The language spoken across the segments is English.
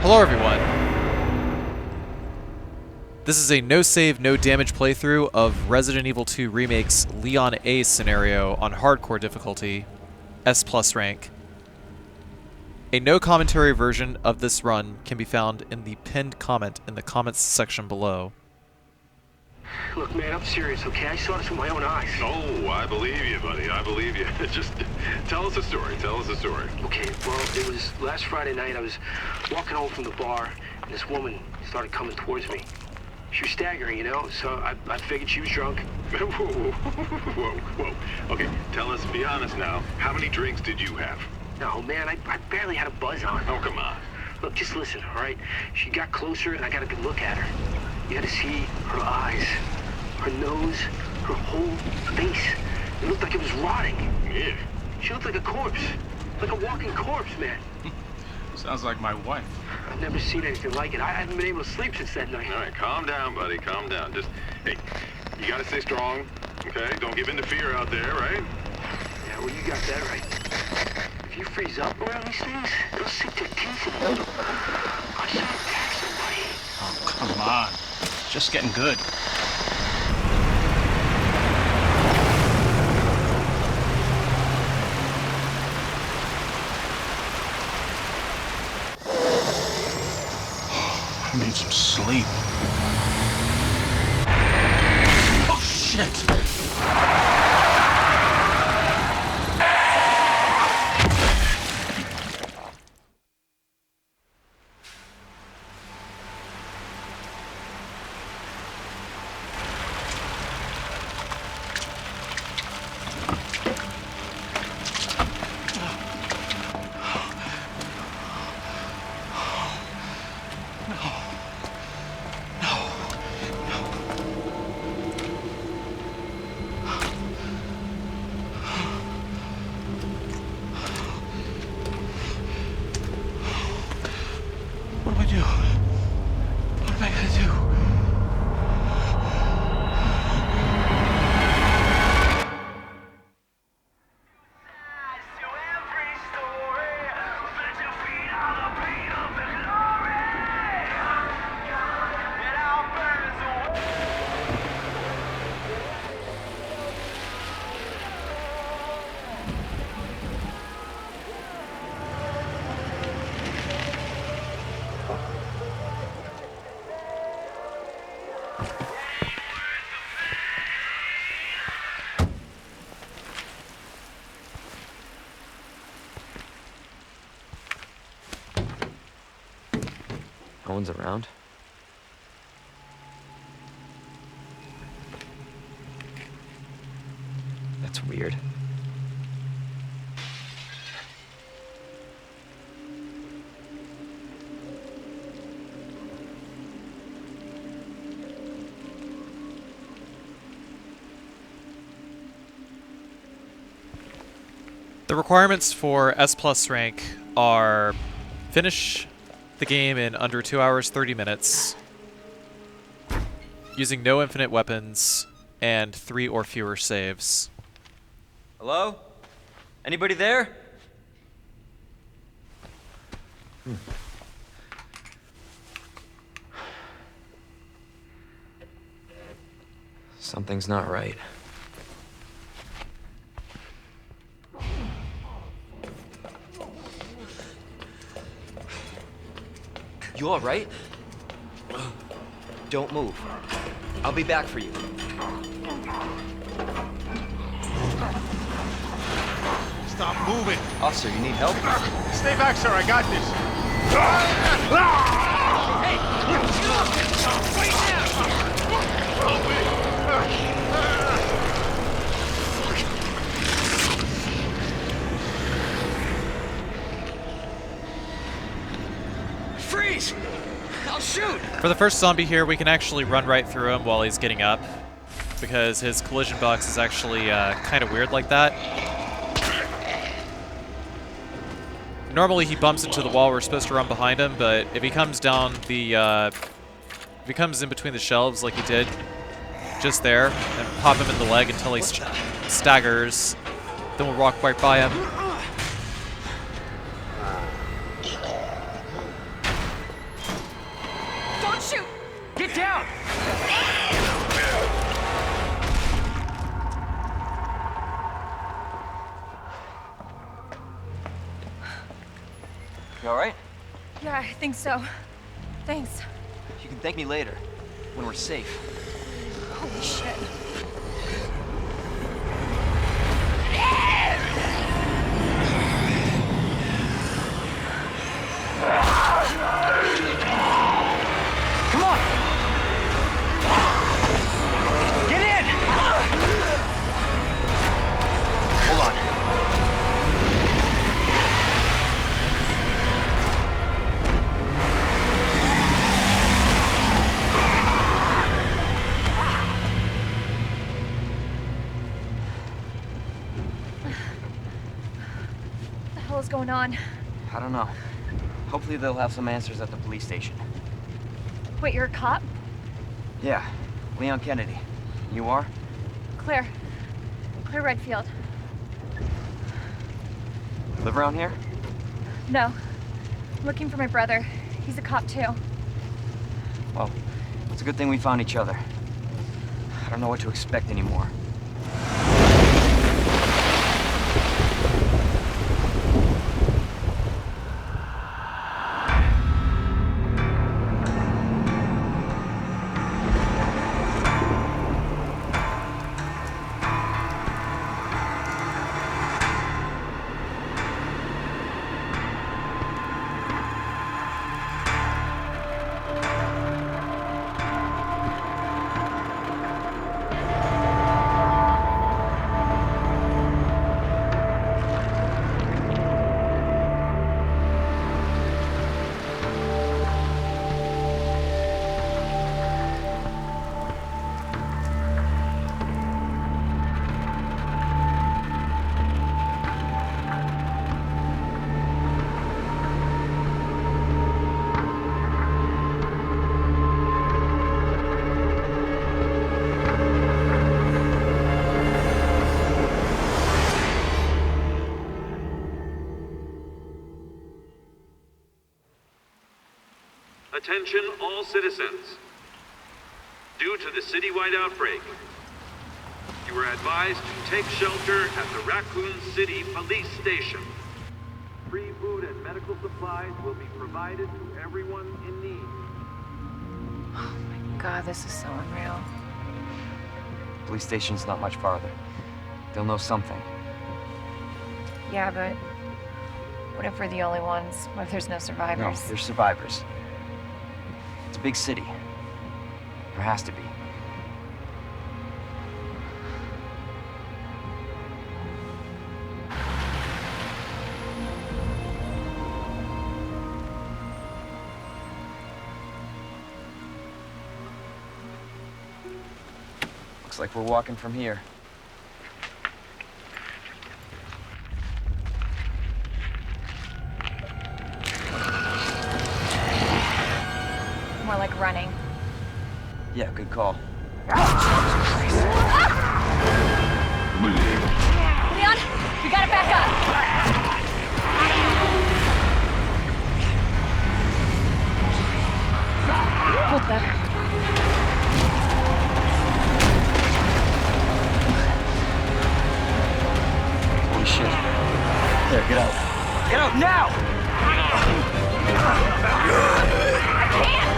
Hello everyone. This is a no save, no damage playthrough of Resident Evil 2 Remake's Leon A scenario on hardcore difficulty, S+ rank. A no commentary version of this run can be found in the pinned comment in the comments section below. Look, man, I'm serious, okay? I saw this with my own eyes. Oh, I believe you, buddy. I believe you. Just tell us a story. Tell us a story. Okay, well, it was last Friday night. I was walking home from the bar, and this woman started coming towards me. She was staggering, you know, so I figured she was drunk. Whoa, whoa, whoa. Okay, tell us, be honest now. How many drinks did you have? No, man, I barely had a buzz on. Oh, come on. Look, just listen, all right? She got closer, and I got a good look at her. You had to see her eyes, her nose, her whole face. It looked like it was rotting. Yeah. She looked like a corpse. Like a walking corpse, man. Sounds like my wife. I've never seen anything like it. I haven't been able to sleep since that night. All right, calm down, buddy. Calm down. Just, hey, you gotta stay strong, okay? Don't give in to fear out there, right? Yeah, well, you got that right. If you freeze up around these things, they'll sink their teeth in you. I saw them attack somebody. Oh, come on. Just getting good. I need some sleep. Oh, shit! What do I do? What am I gonna do? No one's around. That's weird. The requirements for S+ rank are finish the game in under 2 hours 30 minutes, using no infinite weapons, and 3 or fewer saves. Hello? Anybody there? Something's not right. You all right? Don't move. I'll be back for you. Stop moving. Officer, you need help? Stay back, sir. I got this. Freeze! I'll shoot! For the first zombie here, we can actually run right through him while he's getting up, because his collision box is actually kind of weird like that. Normally he bumps into the wall, we're supposed to run behind him, but if he comes down the, if he comes in between the shelves like he did just there, and pop him in the leg until he staggers, then we'll walk right by him. Get down! You alright? Yeah, I think so. Thanks. You can thank me later, when we're safe. Holy shit. Come on! Get in! Hold on. What the hell is going on? I don't know. Hopefully they'll have some answers at the police station. Wait, you're a cop? Yeah, Leon Kennedy. You are? Claire. Claire Redfield. Live around here? No. I'm looking for my brother. He's a cop too. Well, it's a good thing we found each other. I don't know what to expect anymore. Attention all citizens. Due to the citywide outbreak, you are advised to take shelter at the Raccoon City Police Station. Free food and medical supplies will be provided to everyone in need. Oh my god, this is so unreal. Police station's not much farther. They'll know something. Yeah, but what if we're the only ones? What if there's no No, survivors? there's survivors. It's a big city. There has to be. Looks like we're walking from here. More like running. Yeah, good call. Leon, you gotta back up. What the? Holy shit. There, get out. Get out now! I can't!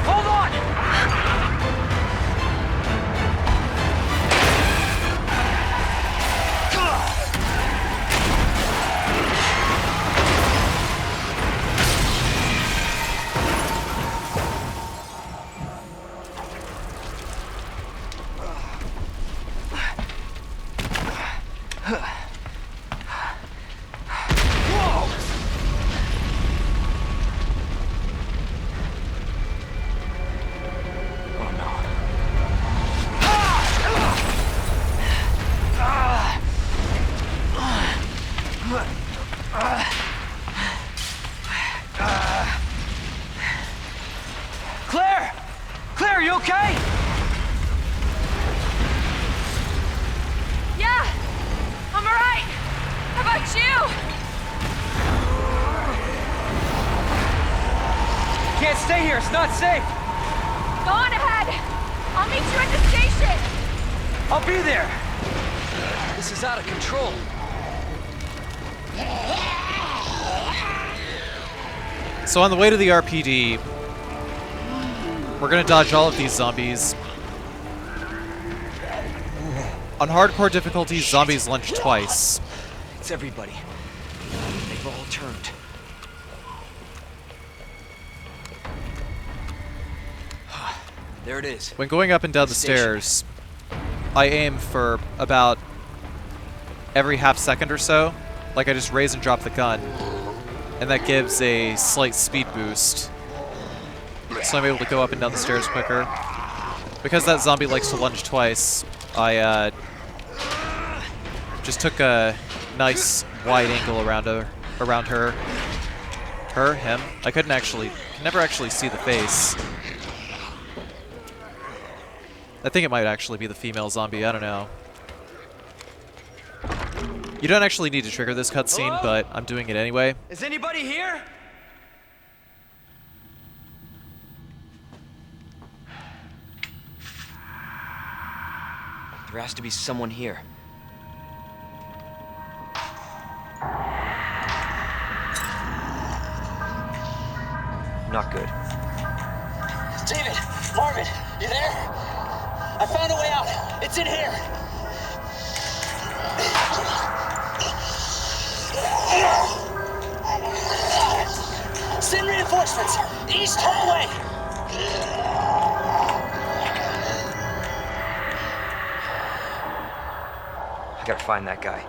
Hold on! Claire! Claire, you okay? Yeah! I'm alright! How about you? can't stay here. It's not safe. Go on ahead. I'll meet you at the station. I'll be there. This is out of control. So on the way to the RPD, we're gonna dodge all of these zombies. On hardcore difficulty, zombies lunge twice. It's everybody. They've all turned. There it is. When going up and down the stairs, I aim for about every half second or so. Like I just raise and drop the gun. And that gives a slight speed boost. So I'm able to go up and down the stairs quicker. Because that zombie likes to lunge twice, I just took a nice wide angle around her. Him. I could never actually see the face. I think it might actually be the female zombie, I don't know. You don't actually need to trigger this cutscene, but I'm doing it anyway. Is anybody here? There has to be someone here. Not good. David, Marvin, you there? I found a way out. It's in here. Send reinforcements. East hallway. I gotta find that guy.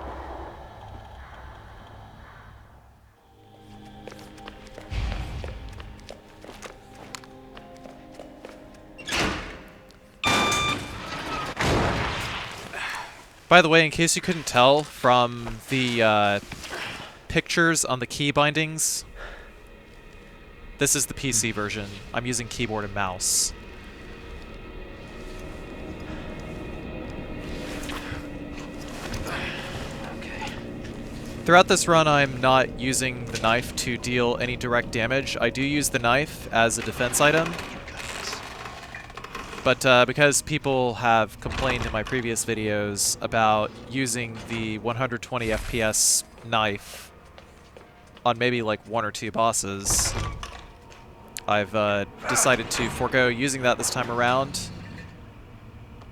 By the way, in case you couldn't tell from the pictures on the key bindings, this is the PC version. I'm using keyboard and mouse. Okay. Throughout this run, I'm not using the knife to deal any direct damage. I do use the knife as a defense item. But because people have complained in my previous videos about using the 120 FPS knife on maybe like 1 or 2 bosses, I've decided to forego using that this time around.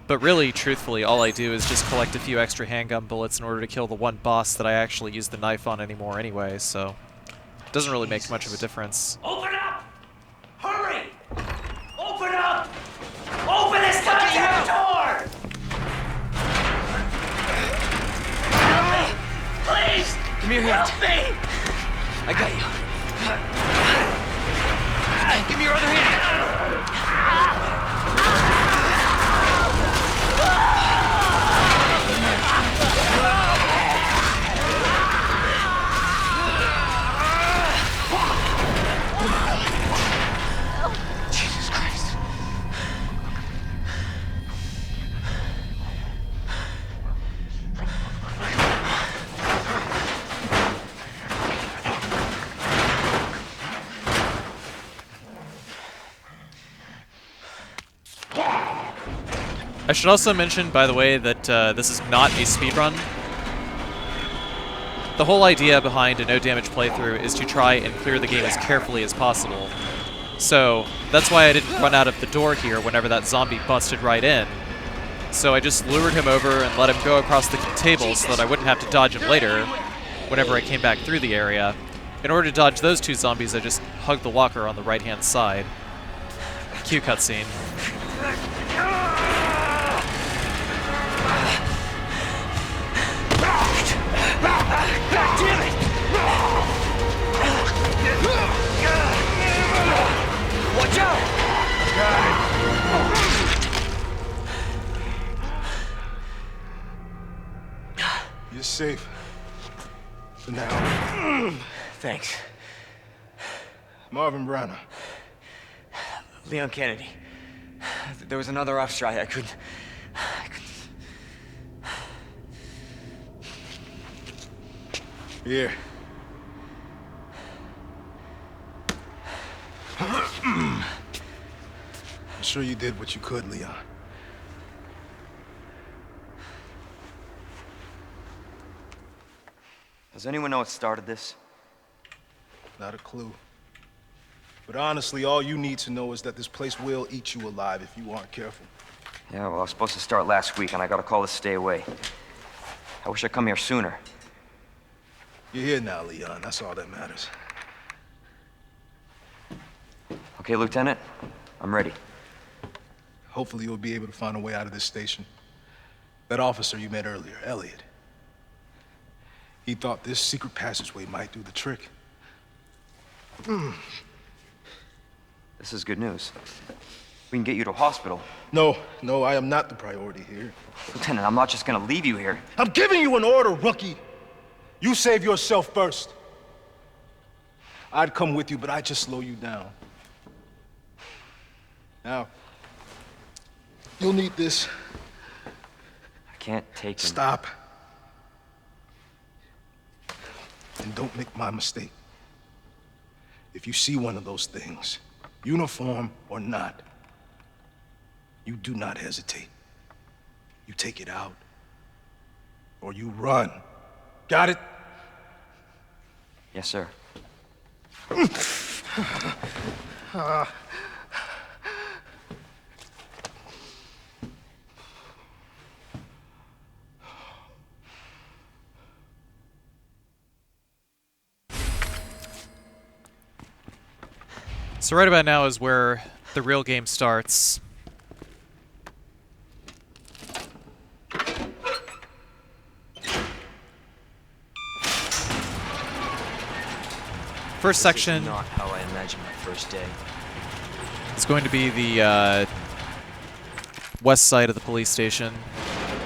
But really, truthfully, all I do is just collect a few extra handgun bullets in order to kill the one boss that I actually use the knife on anymore anyway, so it doesn't really make much of a difference. Open up! Hurry! Open up! Open this goddamn door! Help me! Please! Give me your hand. Help me! I got you. Give me your other hand. Jesus Christ. I should also mention, by the way, that this is not a speedrun. The whole idea behind a no-damage playthrough is to try and clear the game as carefully as possible. So that's why I didn't run out of the door here whenever that zombie busted right in. So I just lured him over and let him go across the table so that I wouldn't have to dodge him later whenever I came back through the area. In order to dodge those 2 zombies, I just hugged the walker on the right-hand side. Cue cutscene. God damn it! Watch out! You're safe. For now. Thanks. Marvin Browner. Leon Kennedy. There was another off strike. I couldn't... Here. sure you did what you could, Leon. Does anyone know what started this? Not a clue. But honestly, all you need to know is that this place will eat you alive if you aren't careful. Yeah, well, I was supposed to start last week, and I got a call to stay away. I wish I'd come here sooner. You're here now, Leon. That's all that matters. Okay, Lieutenant, I'm ready. Hopefully you'll be able to find a way out of this station. That officer you met earlier, Elliot. He thought this secret passageway might do the trick. This is good news. We can get you to a hospital. No, I am not the priority here. Lieutenant, I'm not just gonna leave you here. I'm giving you an order, rookie. You save yourself first. I'd come with you, but I'd just slow you down. Now, you'll need this. I can't take him. Stop. And don't make my mistake. If you see one of those things, uniform or not, you do not hesitate. You take it out, or you run. Got it? Yes, sir. So right about now is where the real game starts. First section This is not how I imagined my first day. is going to be the west side of the police station.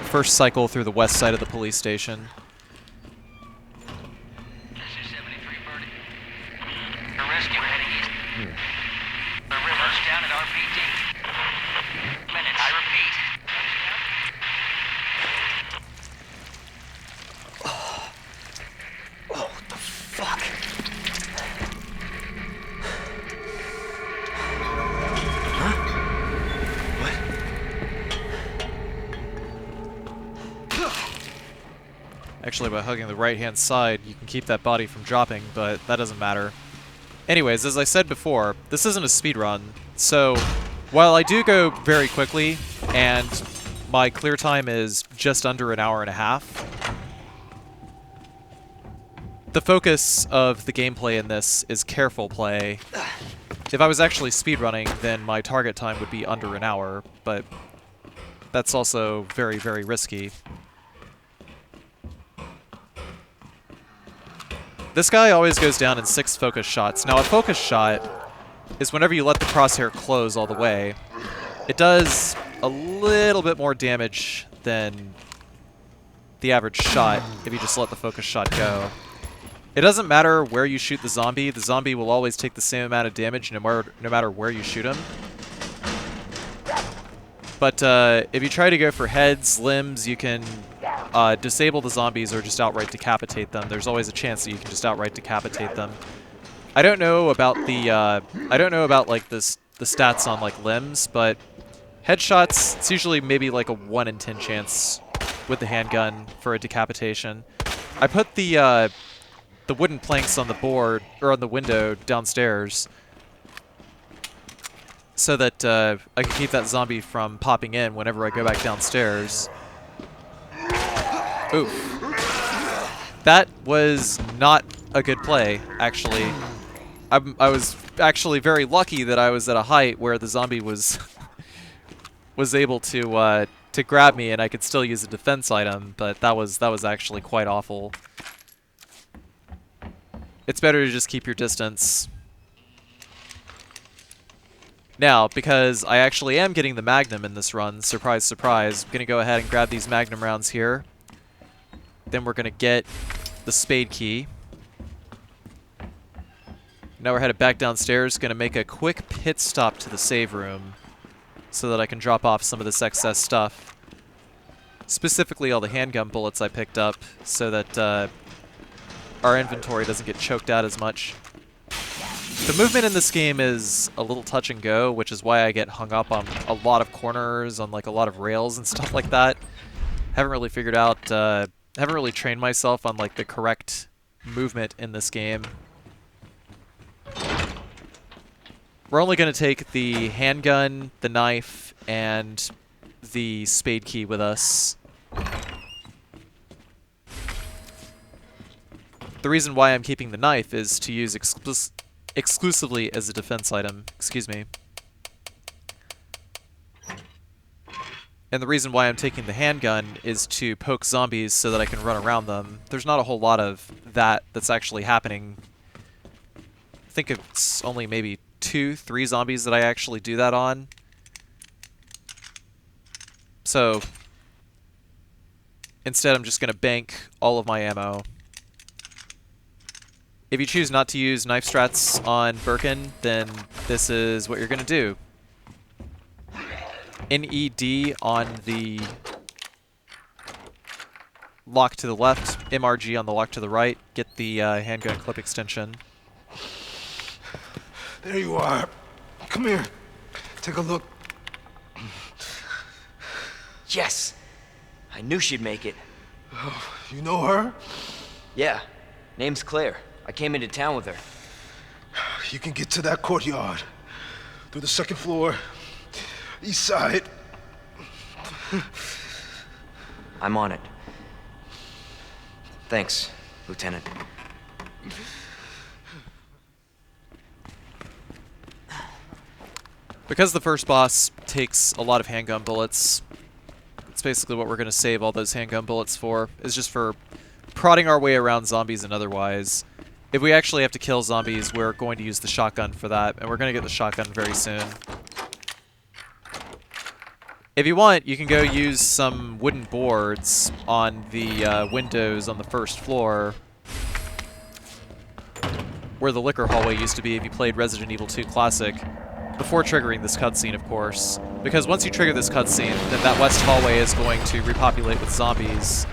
First cycle through the west side of the police station. This is 73 Birdie. The rescue heading east. The river's down at RPD. Minute, I repeat. Oh, what the fuck? Actually, by hugging the right-hand side, you can keep that body from dropping, but that doesn't matter. Anyways, as I said before, this isn't a speed run, so while I do go very quickly, and my clear time is just under an hour and a half, the focus of the gameplay in this is careful play. If I was actually speedrunning, then my target time would be under an hour, but that's also very, very risky. This guy always goes down in 6 focus shots. Now, a focus shot is whenever you let the crosshair close all the way. It does a little bit more damage than the average shot if you just let the focus shot go. It doesn't matter where you shoot the zombie will always take the same amount of damage no matter where you shoot him. But if you try to go for heads, limbs, you can disable the zombies or just outright decapitate them. There's always a chance that you can just outright decapitate them. I don't know about the like the stats on like limbs, but headshots, it's usually maybe like a 1 in 10 chance with the handgun for a decapitation. I put the wooden planks on the board or on the window downstairs so that I can keep that zombie from popping in whenever I go back downstairs. Oof. That was not a good play, actually. I was actually very lucky that I was at a height where the zombie was was able to grab me and I could still use a defense item, but that was actually quite awful. It's better to just keep your distance. Now, because I actually am getting the Magnum in this run, surprise, surprise, I'm going to go ahead and grab these Magnum rounds here. Then we're going to get the spade key. Now we're headed back downstairs, going to make a quick pit stop to the save room so that I can drop off some of this excess stuff. Specifically all the handgun bullets I picked up so that our inventory doesn't get choked out as much. The movement in this game is a little touch and go, which is why I get hung up on a lot of corners, on like a lot of rails and stuff like that. Haven't really figured out, haven't really trained myself on like the correct movement in this game. We're only going to take the handgun, the knife, and the spade key with us. The reason why I'm keeping the knife is to use exclusively as a defense item. Excuse me. And the reason why I'm taking the handgun is to poke zombies so that I can run around them. There's not a whole lot of that's actually happening. I think it's only maybe 2-3 zombies that I actually do that on. So instead I'm just going to bank all of my ammo. If you choose not to use knife strats on Birkin, then this is what you're going to do. NED on the lock to the left, MRG on the lock to the right, get the handgun clip extension. There you are. Come here. Take a look. Yes! I knew she'd make it. Oh, you know her? Yeah. Name's Claire. I came into town with her. You can get to that courtyard. Through the second floor. East side. I'm on it. Thanks, Lieutenant. Because the first boss takes a lot of handgun bullets, it's basically what we're going to save all those handgun bullets for, is just for prodding our way around zombies and otherwise. If we actually have to kill zombies, we're going to use the shotgun for that, and we're going to get the shotgun very soon. If you want, you can go use some wooden boards on the windows on the first floor, where the liquor hallway used to be if you played Resident Evil 2 Classic, before triggering this cutscene, of course. Because once you trigger this cutscene, then that west hallway is going to repopulate with zombies.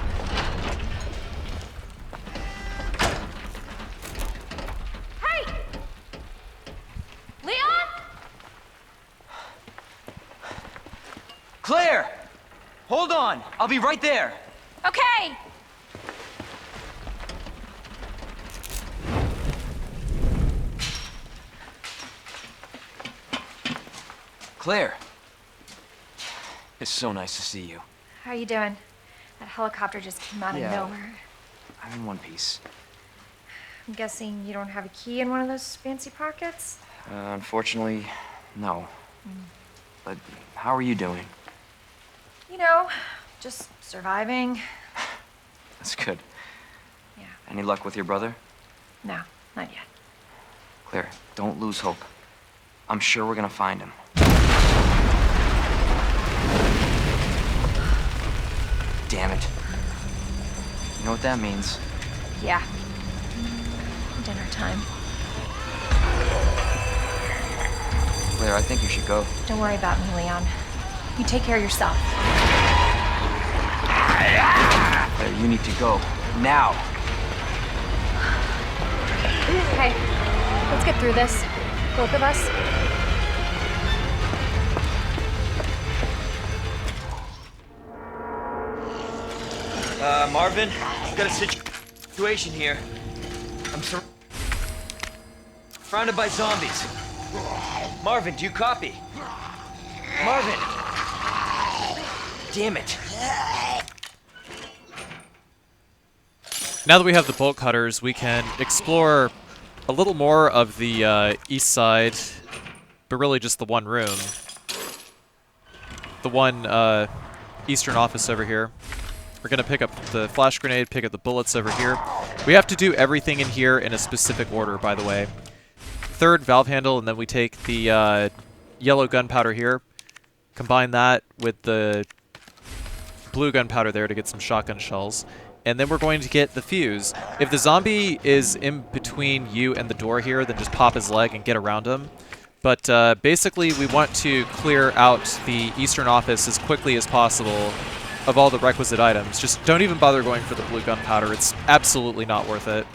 Claire! Hold on! I'll be right there! Okay! Claire! It's so nice to see you. How you doing? That helicopter just came out of nowhere. I'm in one piece. I'm guessing you don't have a key in one of those fancy pockets? Unfortunately, no. But how are you doing? You know, just surviving. That's good. Yeah. Any luck with your brother? No, not yet. Claire, don't lose hope. I'm sure we're gonna find him. Damn it. You know what that means? Yeah. Dinner time. Claire, I think you should go. Don't worry about me, Leon. You take care of yourself. Claire, you need to go. Now! Okay, let's get through this. Both of us. Marvin, we've got a situation here. I'm surrounded by zombies. Marvin, do you copy? Marvin! Damn it. Now that we have the bolt cutters, we can explore a little more of the east side, but really just the one room. The one eastern office over here. We're going to pick up the flash grenade, pick up the bullets over here. We have to do everything in here in a specific order, by the way. Third, valve handle, and then we take the yellow gunpowder here, combine that with the blue gunpowder there to get some shotgun shells, and then we're going to get the fuse. If the zombie is in between you and the door here, then just pop his leg and get around him. But basically, we want to clear out the eastern office as quickly as possible of all the requisite items. Just don't even bother going for the blue gunpowder. It's absolutely not worth it.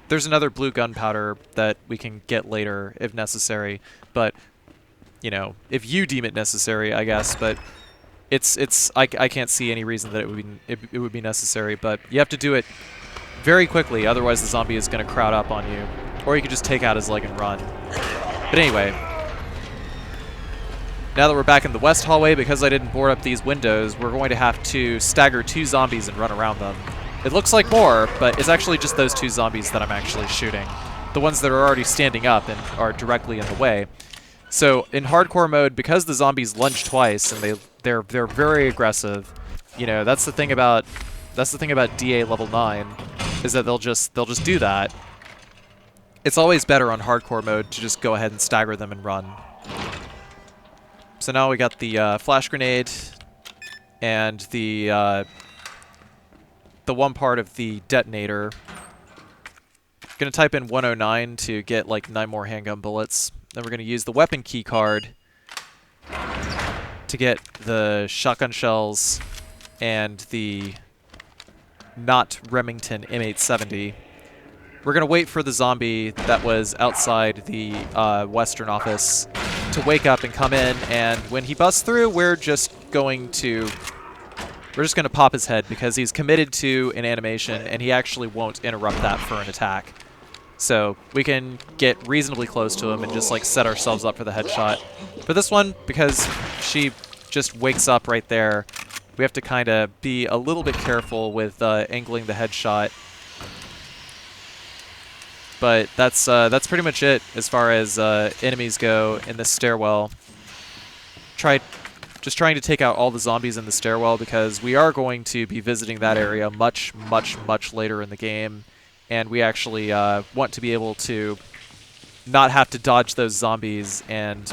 There's another blue gunpowder that we can get later if necessary, but, you know, if you deem it necessary, I guess, but I can't see any reason that it would be necessary, but you have to do it very quickly, otherwise the zombie is going to crowd up on you. Or you can just take out his leg and run. But anyway, now that we're back in the west hallway, because I didn't board up these windows, we're going to have to stagger 2 zombies and run around them. It looks like more, but it's actually just those 2 zombies that I'm actually shooting. The ones that are already standing up and are directly in the way. So in hardcore mode, because the zombies lunge twice and they're very aggressive, you know, that's the thing about DA level 9, is that they'll just do that. It's always better on hardcore mode to just go ahead and stagger them and run. So now we got the flash grenade and the one part of the detonator. Gonna type in 109 to get like 9 more handgun bullets. Then we're gonna use the weapon key card to get the shotgun shells and the not Remington M870. We're gonna wait for the zombie that was outside the western office to wake up and come in, and when he busts through, we're just gonna pop his head because he's committed to an animation and he actually won't interrupt that for an attack. So we can get reasonably close to him and just like set ourselves up for the headshot. For this one, because she just wakes up right there, we have to kind of be a little bit careful with angling the headshot. But that's pretty much it as far as enemies go in this stairwell. Just trying to take out all the zombies in the stairwell because we are going to be visiting that area much later in the game, and we actually want to be able to not have to dodge those zombies and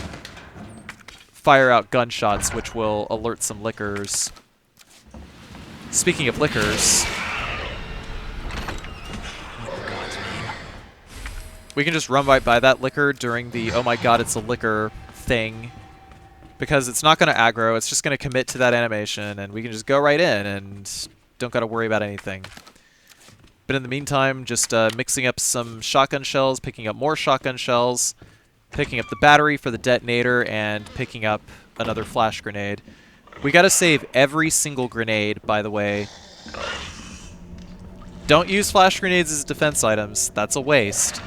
fire out gunshots, which will alert some lickers. Speaking of lickers, we can just run right by that licker during the oh my god it's a licker thing, because it's not going to aggro, it's just going to commit to that animation, and we can just go right in and don't got to worry about anything. But in the meantime, just mixing up some shotgun shells, picking up more shotgun shells, picking up the battery for the detonator, and picking up another flash grenade. We got to save every single grenade, by the way. Don't use flash grenades as defense items, that's a waste.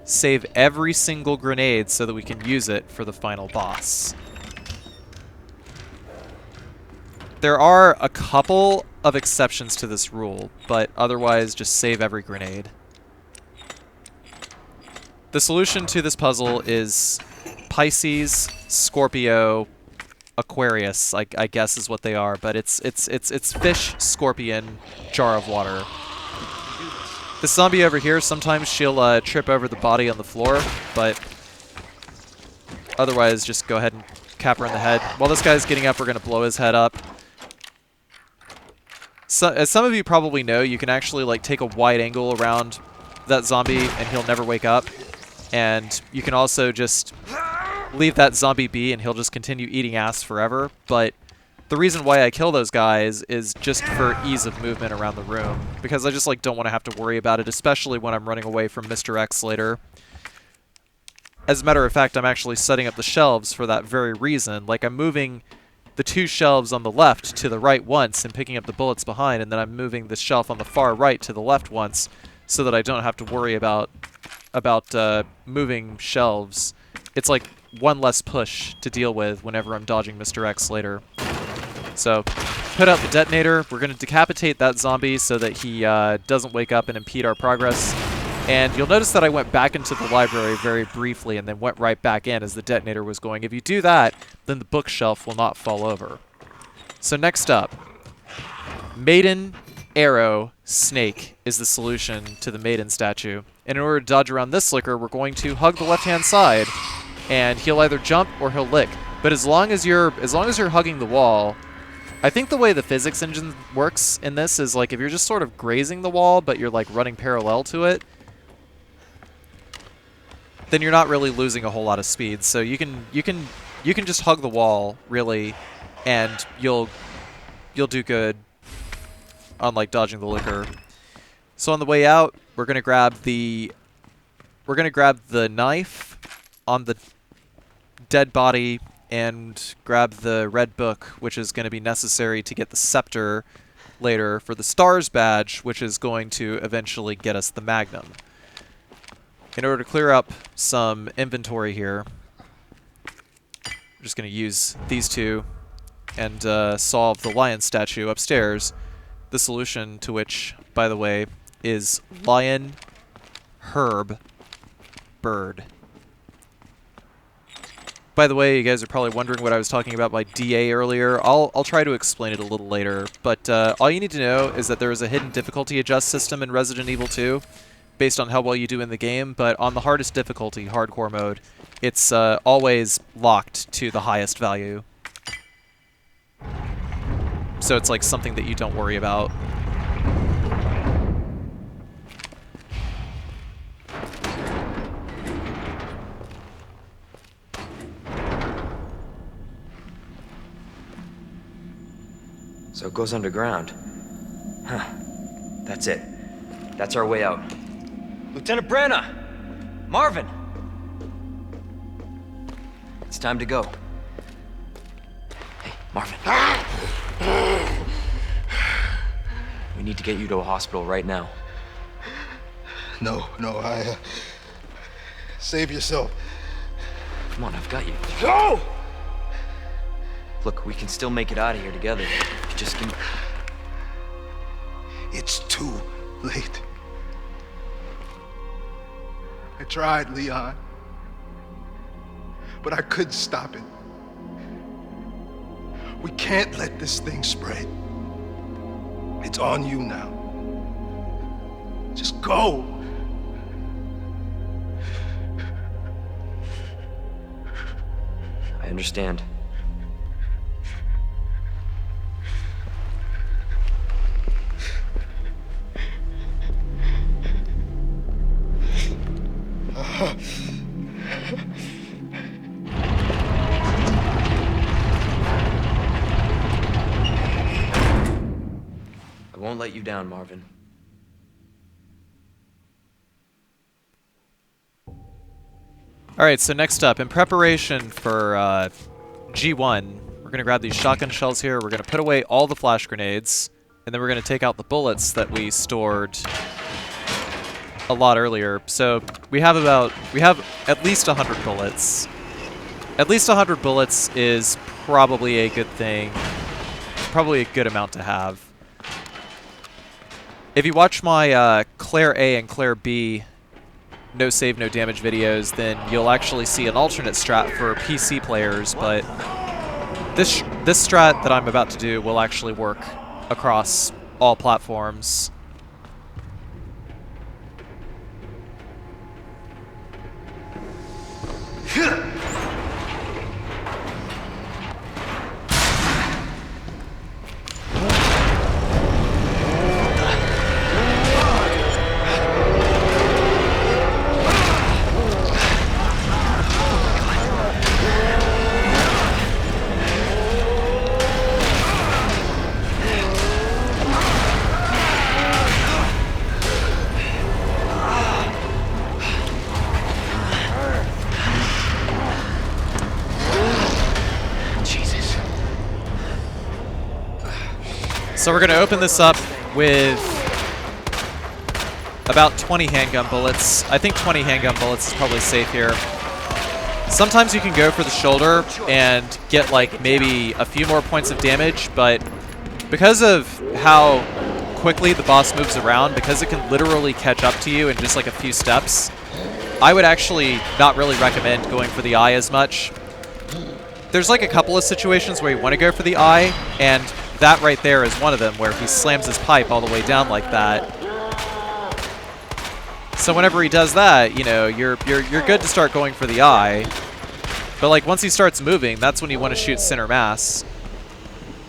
Save every single grenade so that we can use it for the final boss. There are a couple of exceptions to this rule, but otherwise just save every grenade. The solution to this puzzle is Pisces, Scorpio, Aquarius, I guess is what they are, but it's fish, scorpion, jar of water. This zombie over here, sometimes she'll trip over the body on the floor, but otherwise just go ahead and cap her in the head. While this guy's getting up, we're going to blow his head up. So, as some of you probably know, you can actually like take a wide angle around that zombie and he'll never wake up. And you can also just leave that zombie be and he'll just continue eating ass forever. But the reason why I kill those guys is just for ease of movement around the room, because I just like don't want to have to worry about it, especially when I'm running away from Mr. X later. As a matter of fact, I'm actually setting up the shelves for that very reason. Like, I'm moving the 2 shelves on the left to the right once and picking up the bullets behind, and then I'm moving the shelf on the far right to the left once so that I don't have to worry about moving shelves. It's like one less push to deal with whenever I'm dodging Mr. X later. So, put out the detonator. We're going to decapitate that zombie so that he doesn't wake up and impede our progress. And you'll notice that I went back into the library very briefly and then went right back in as the detonator was going. If you do that, then the bookshelf will not fall over. So next up, Maiden, Arrow, Snake is the solution to the Maiden statue. And in order to dodge around this licker, we're going to hug the left-hand side, and he'll either jump or he'll lick. But as long as you're hugging the wall, I think the way the physics engine works in this is like if you're just sort of grazing the wall, but you're like running parallel to it, then you're not really losing a whole lot of speed. So you can just hug the wall really, and you'll do good on like dodging the licker. So on the way out, we're gonna grab the knife on the dead body and grab the red book, which is going to be necessary to get the scepter later for the stars badge, which is going to eventually get us the magnum. In order to clear up some inventory here, we're just going to use these two and solve the lion statue upstairs, the solution to which, by the way, is lion, herb, bird. By the way, you guys are probably wondering what I was talking about by DA earlier. I'll try to explain it a little later, but all you need to know is that there is a hidden difficulty adjust system in Resident Evil 2 based on how well you do in the game, but on the hardest difficulty, hardcore mode, it's always locked to the highest value. So it's like something that you don't worry about. So it goes underground. Huh. That's it. That's our way out. Lieutenant Branna! Marvin! It's time to go. Hey, Marvin. We need to get you to a hospital right now. No, save yourself. Come on, I've got you. Go! Look, we can still make it out of here together. Just give me... It's too late. I tried, Leon. But I couldn't stop it. We can't let this thing spread. It's on you now. Just go. I understand. I won't let you down, Marvin. Alright, so next up, in preparation for G1, we're going to grab these shotgun shells here, we're going to put away all the flash grenades, and then we're going to take out the bullets that we stored a lot earlier. So we have at least 100 bullets. At least 100 bullets is probably a good thing. Probably a good amount to have. If you watch my Claire A and Claire B no save, no damage videos, then you'll actually see an alternate strat for PC players, but this strat that I'm about to do will actually work across all platforms. So we're going to open this up with about 20 handgun bullets. I think 20 handgun bullets is probably safe here. Sometimes you can go for the shoulder and get like maybe a few more points of damage, but because of how quickly the boss moves around, because it can literally catch up to you in just like a few steps, I would actually not really recommend going for the eye as much. There's like a couple of situations where you want to go for the eye, and that right there is one of them, where he slams his pipe all the way down like that. So whenever he does that, you know, you're good to start going for the eye. But like once he starts moving, that's when you want to shoot center mass.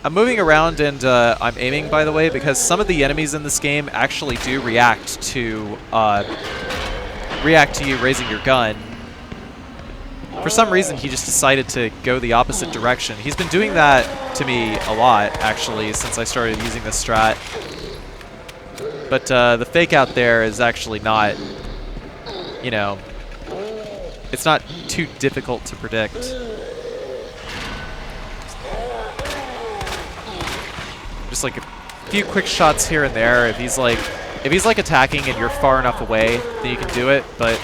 I'm moving around and I'm aiming, by the way, because some of the enemies in this game actually do react to you raising your gun. For some reason, he just decided to go the opposite direction. He's been doing that to me a lot, actually, since I started using this strat. But the fake out there is actually not, you know, it's not too difficult to predict. Just like a few quick shots here and there. If he's like attacking and you're far enough away, then you can do it. But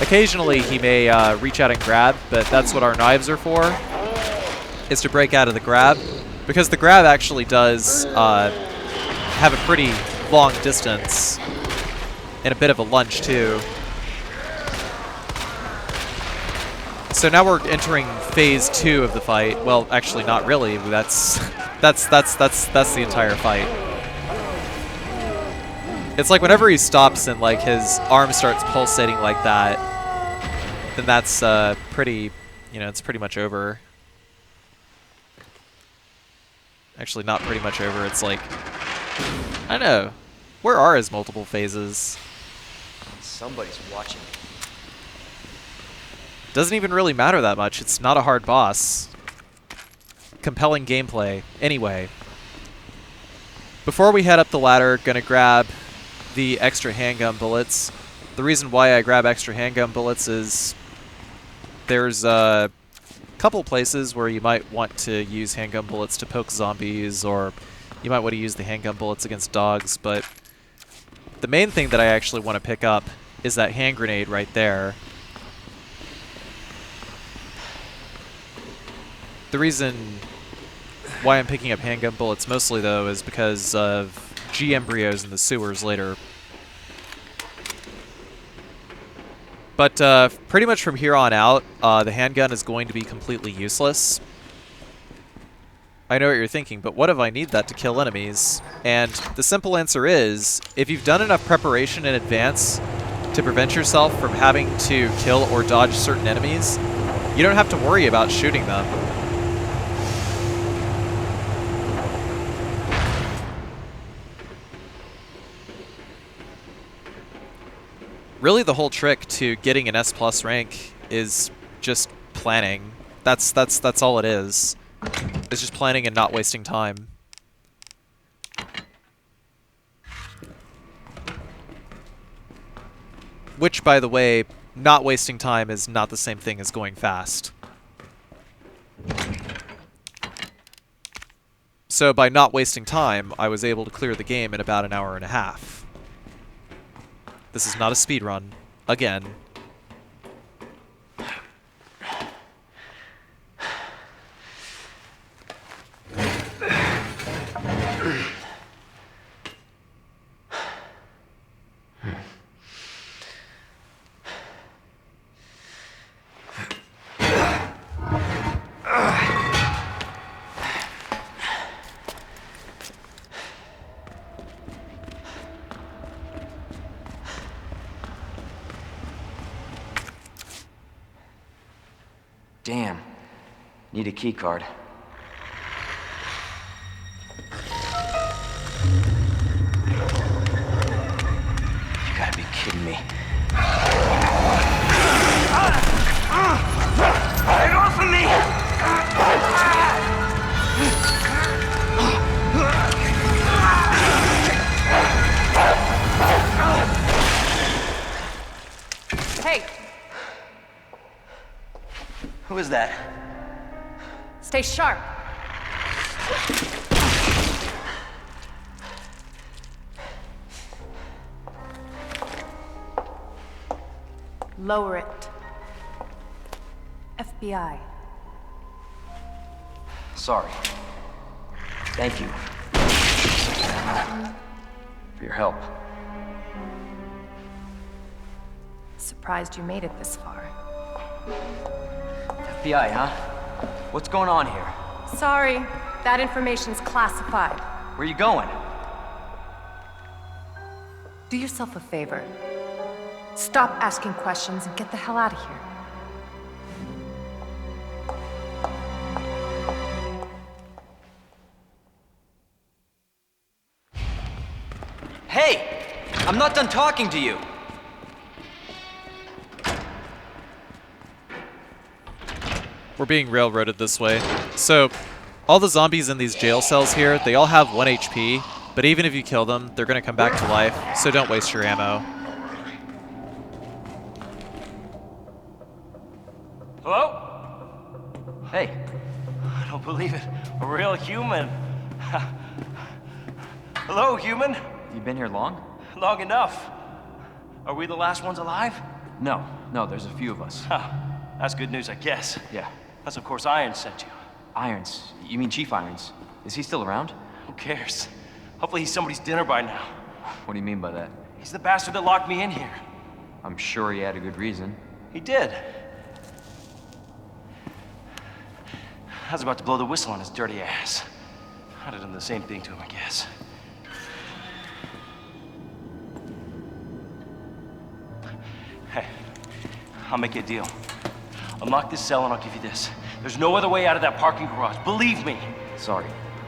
occasionally he may reach out and grab. But that's what our knives are for, is to break out of the grab, because the grab actually does have a pretty long distance and a bit of a lunge too. So now we're entering phase 2 of the fight. Well, actually not really. That's the entire fight. It's like whenever he stops and like his arm starts pulsating like that, then that's pretty, you know, it's pretty much over. Actually, not pretty much over. It's like, I don't know. Where are his multiple phases? Somebody's watching. Doesn't even really matter that much. It's not a hard boss. Compelling gameplay. Anyway. Before we head up the ladder, gonna grab the extra handgun bullets. The reason why I grab extra handgun bullets is there's a couple places where you might want to use handgun bullets to poke zombies, or you might want to use the handgun bullets against dogs, but the main thing that I actually want to pick up is that hand grenade right there. The reason why I'm picking up handgun bullets mostly, though, is because of G embryos in the sewers later. But pretty much from here on out, the handgun is going to be completely useless. I know what you're thinking, but what if I need that to kill enemies? And the simple answer is, if you've done enough preparation in advance to prevent yourself from having to kill or dodge certain enemies, you don't have to worry about shooting them. Really, the whole trick to getting an S+ rank is just planning. That's all it is. It's just planning and not wasting time. Which, by the way, not wasting time is not the same thing as going fast. So by not wasting time, I was able to clear the game in about an hour and a half. This is not a speed run. Again. Damn. Need a key card. You gotta be kidding me. Get off of me! Hey, Who is that? stay sharp. Lower it. FBI. Sorry. Thank you. For your help. Surprised you made it this far. FBI, huh? What's going on here? Sorry, that information's classified. Where you going? Do yourself a favor. Stop asking questions and get the hell out of here. Hey! I'm not done talking to you! We're being railroaded this way. So, all the zombies in these jail cells here, they all have 1 HP, But even if you kill them, they're going to come back to life, so don't waste your ammo. Hello? Hey. I don't believe it. A real human. Hello, human. You been here long? Long enough. Are we the last ones alive? No, there's a few of us. Huh. That's good news, I guess. Yeah. That's of course Irons sent you. Irons? You mean Chief Irons? Is he still around? Who cares? Hopefully he's somebody's dinner by now. What do you mean by that? He's the bastard that locked me in here. I'm sure he had a good reason. He did. I was about to blow the whistle on his dirty ass. I'd have done the same thing to him, I guess. Hey, I'll make you a deal. Unlock this cell and I'll give you this. There's no other way out of that parking garage, believe me. Sorry,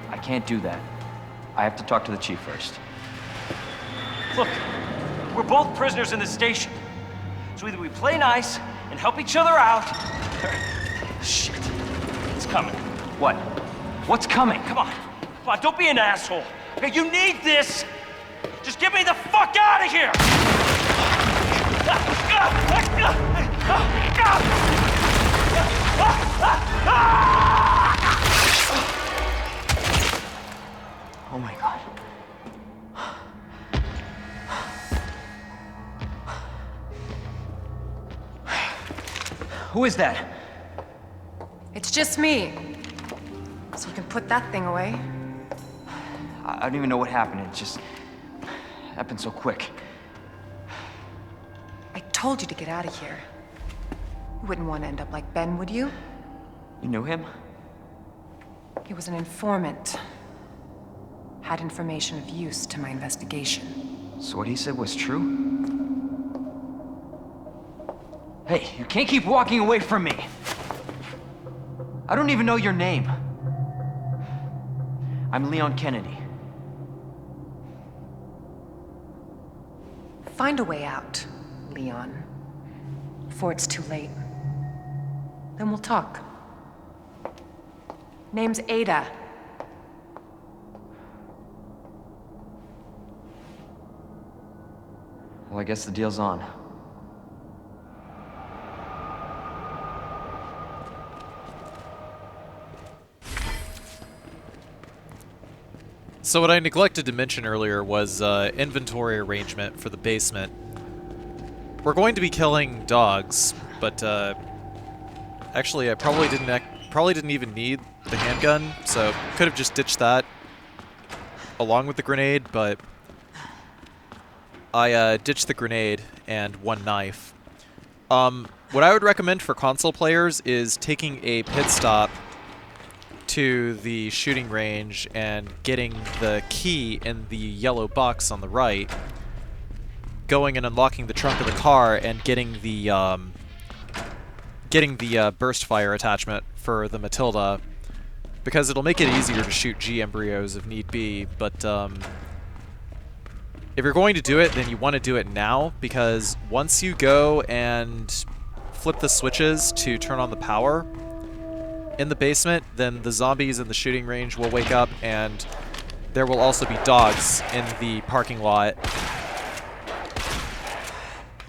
I can't do that. I have to talk to the chief first. Look, we're both prisoners in this station. So either we play nice and help each other out, or... Shit. It's coming. What? What's coming? Come on. Come on, don't be an asshole. Okay, you need this. Just get me the fuck out of here! Oh my God. Who is that? It's just me. So you can put that thing away. I don't even know what happened. It just happened so quick. I told you to get out of here. You wouldn't want to end up like Ben, would you? You knew him? He was an informant. Had information of use to my investigation. So what he said was true? Hey, you can't keep walking away from me! I don't even know your name. I'm Leon Kennedy. Find a way out, Leon. Before it's too late. Then we'll talk. Name's Ada. Well, I guess the deal's on. So what I neglected to mention earlier was inventory arrangement for the basement. We're going to be killing dogs, but actually I probably didn't even need the handgun, so could have just ditched that along with the grenade, but I ditched the grenade and one knife. What I would recommend for console players is taking a pit stop to the shooting range and getting the key in the yellow box on the right, going and unlocking the trunk of the car and getting the burst fire attachment for the Matilda, because it'll make it easier to shoot G embryos if need be. But if you're going to do it, then you want to do it now, because once you go and flip the switches to turn on the power in the basement, then the zombies in the shooting range will wake up, and there will also be dogs in the parking lot.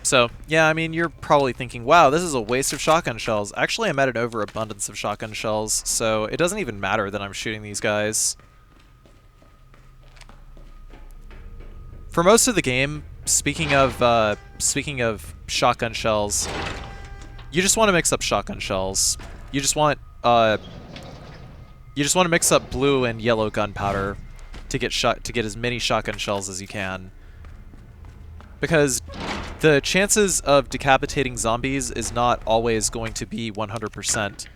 So, yeah, I mean, you're probably thinking, wow, this is a waste of shotgun shells. Actually, I'm at an overabundance of shotgun shells, so it doesn't even matter that I'm shooting these guys. For most of the game, speaking of shotgun shells, you just want to mix up shotgun shells. You just want to mix up blue and yellow gunpowder to get as many shotgun shells as you can. Because the chances of decapitating zombies is not always going to be 100%.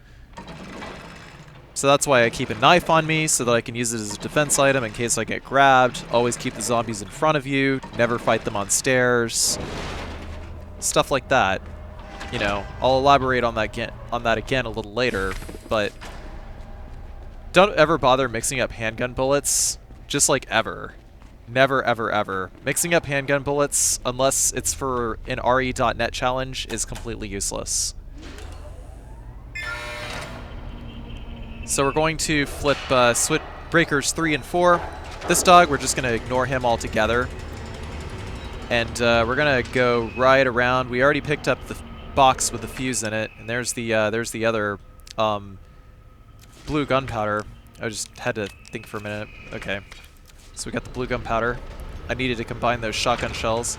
So that's why I keep a knife on me, so that I can use it as a defense item in case I get grabbed. Always keep the zombies in front of you. Never fight them on stairs. Stuff like that. You know, I'll elaborate on that again a little later, but don't ever bother mixing up handgun bullets, just like ever. Never, ever, ever. Mixing up handgun bullets, unless it's for an RE.net challenge, is completely useless. So we're going to flip switch breakers 3 and 4. This dog, we're just going to ignore him altogether. And we're going to go right around. We already picked up the box with the fuse in it. And there's the other blue gunpowder. I just had to think for a minute. Okay. So we got the blue gunpowder. I needed to combine those shotgun shells.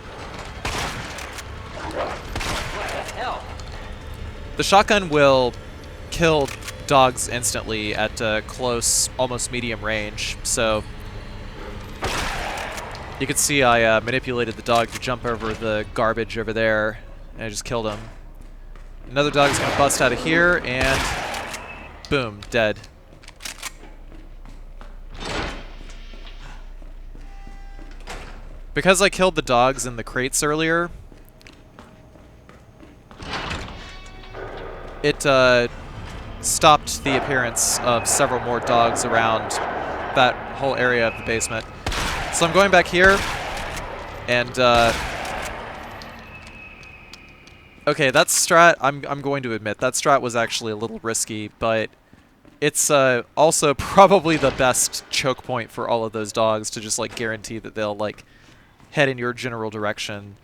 The shotgun will kill dogs instantly at close, almost medium range. So you can see I manipulated the dog to jump over the garbage over there, and I just killed him. Another dog's gonna bust out of here, and boom, dead. Because I killed the dogs in the crates earlier, it stopped the appearance of several more dogs around that whole area of the basement. So I'm going back here, and okay, that strat, I'm going to admit, that strat was actually a little risky, but it's also probably the best choke point for all of those dogs to just like guarantee that they'll like head in your general direction.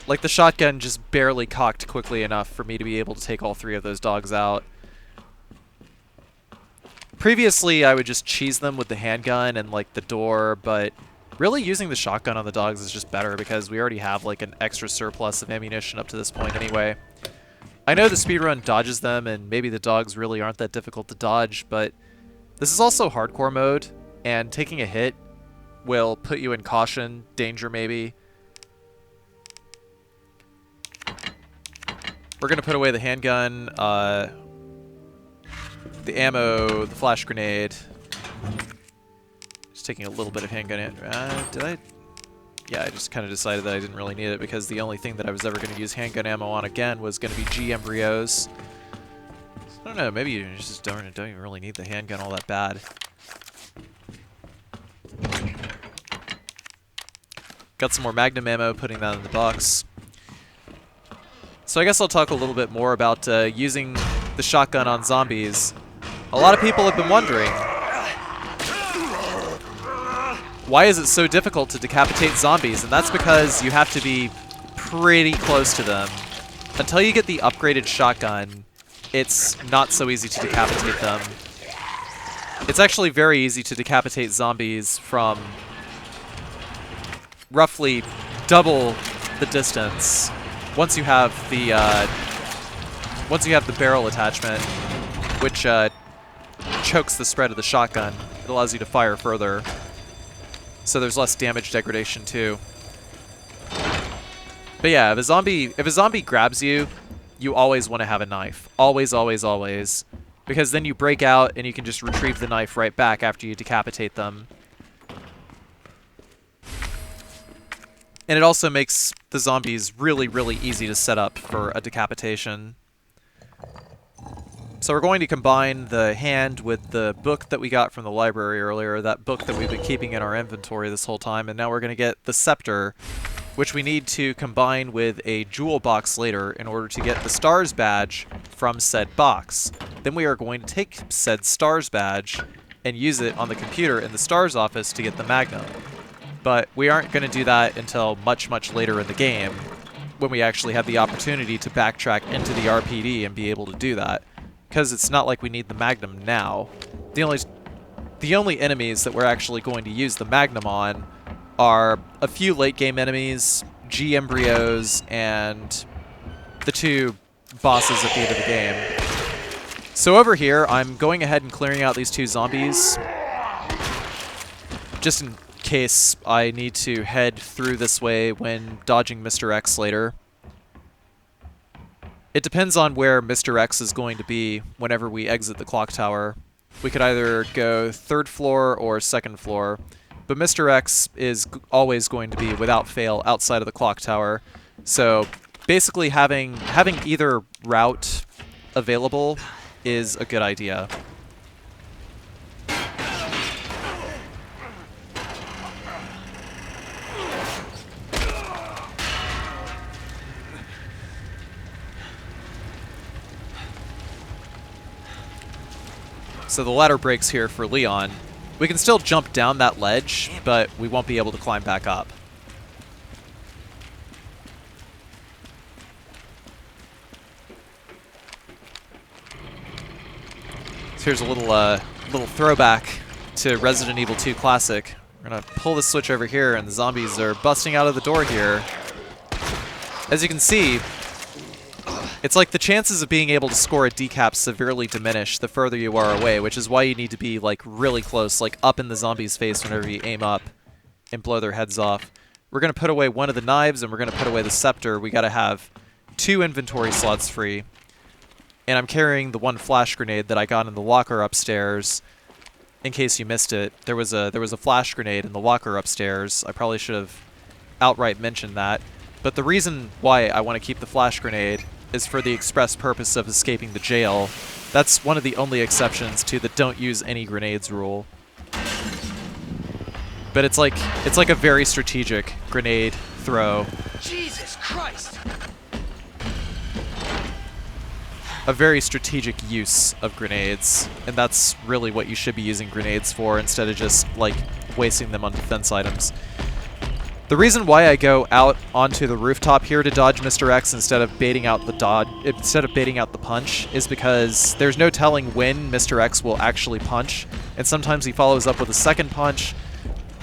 Like, the shotgun just barely cocked quickly enough for me to be able to take all 3 of those dogs out. Previously, I would just cheese them with the handgun and, like, the door, but really using the shotgun on the dogs is just better because we already have, like, an extra surplus of ammunition up to this point anyway. I know the speedrun dodges them, and maybe the dogs really aren't that difficult to dodge, but this is also hardcore mode, and taking a hit will put you in caution, danger maybe. We're going to put away the handgun, the ammo, the flash grenade. Just taking a little bit of handgun. Did I? Yeah, I just kind of decided that I didn't really need it because the only thing that I was ever going to use handgun ammo on again was going to be G embryos. I don't know, maybe you just don't even really need the handgun all that bad. Got some more Magnum ammo, putting that in the box. So I guess I'll talk a little bit more about using the shotgun on zombies. A lot of people have been wondering, why is it so difficult to decapitate zombies? And that's because you have to be pretty close to them. Until you get the upgraded shotgun, it's not so easy to decapitate them. It's actually very easy to decapitate zombies from roughly double the distance once you have the barrel attachment, which chokes the spread of the shotgun. It allows you to fire further, so there's less damage degradation too. But yeah, if a zombie grabs you, you always want to have a knife. Always, always, always. Because then you break out and you can just retrieve the knife right back after you decapitate them. And it also makes the zombies really, really easy to set up for a decapitation. So we're going to combine the hand with the book that we got from the library earlier, that book that we've been keeping in our inventory this whole time, and now we're going to get the scepter, which we need to combine with a jewel box later in order to get the STARS badge from said box. Then we are going to take said STARS badge and use it on the computer in the STARS office to get the Magnum. But we aren't going to do that until much, much later in the game, when we actually have the opportunity to backtrack into the RPD and be able to do that. Because it's not like we need the Magnum now. The only enemies that we're actually going to use the Magnum on are a few late-game enemies, G embryos, and the 2 bosses at the end of the game. So over here, I'm going ahead and clearing out these 2 zombies, just in case I need to head through this way when dodging Mr. X later. It depends on where Mr. X is going to be whenever we exit the clock tower. We could either go 3rd floor or 2nd floor, but Mr. X is always going to be, without fail, outside of the clock tower. So basically having either route available is a good idea. So the ladder breaks here for Leon. We can still jump down that ledge, but we won't be able to climb back up. So here's a little throwback to Resident Evil 2 Classic. We're gonna pull the switch over here, and the zombies are busting out of the door here. As you can see, it's like the chances of being able to score a decap severely diminish the further you are away, which is why you need to be like really close, like up in the zombie's face whenever you aim up and blow their heads off. We're gonna put away one of the knives, and we're gonna put away the scepter. We gotta have 2 inventory slots free. And I'm carrying the 1 flash grenade that I got in the locker upstairs. In case you missed it, there was a flash grenade in the locker upstairs. I probably should have outright mentioned that. But the reason why I want to keep the flash grenade is for the express purpose of escaping the jail. That's one of the only exceptions to the don't use any grenades rule. But it's like a very strategic grenade throw. Jesus Christ! A very strategic use of grenades, and that's really what you should be using grenades for instead of just like wasting them on defense items. The reason why I go out onto the rooftop here to dodge Mr. X instead of baiting out the punch is because there's no telling when Mr. X will actually punch, and sometimes he follows up with a second punch.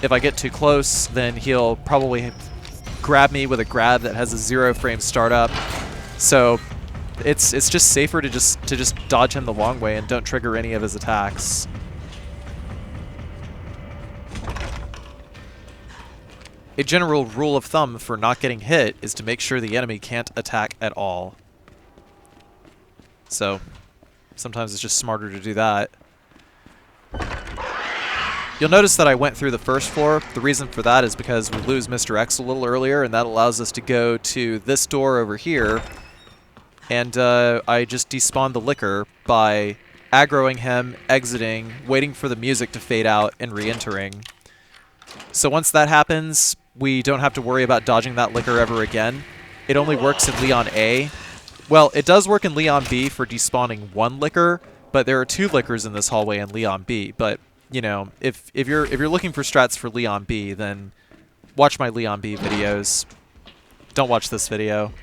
If I get too close, then he'll probably grab me with a grab that has a 0 frame startup. So it's just safer to just dodge him the long way and don't trigger any of his attacks. A general rule of thumb for not getting hit is to make sure the enemy can't attack at all. So sometimes it's just smarter to do that. You'll notice that I went through the first floor. The reason for that is because we lose Mr. X a little earlier, and that allows us to go to this door over here. And I just despawned the liquor by aggroing him, exiting, waiting for the music to fade out, and re-entering. So once that happens, we don't have to worry about dodging that liquor ever again. It only works in Leon A. Well, it does work in Leon B for despawning 1 liquor, but there are 2 liquors in this hallway in Leon B. But, you know, if you're looking for strats for Leon B, then watch my Leon B videos. Don't watch this video.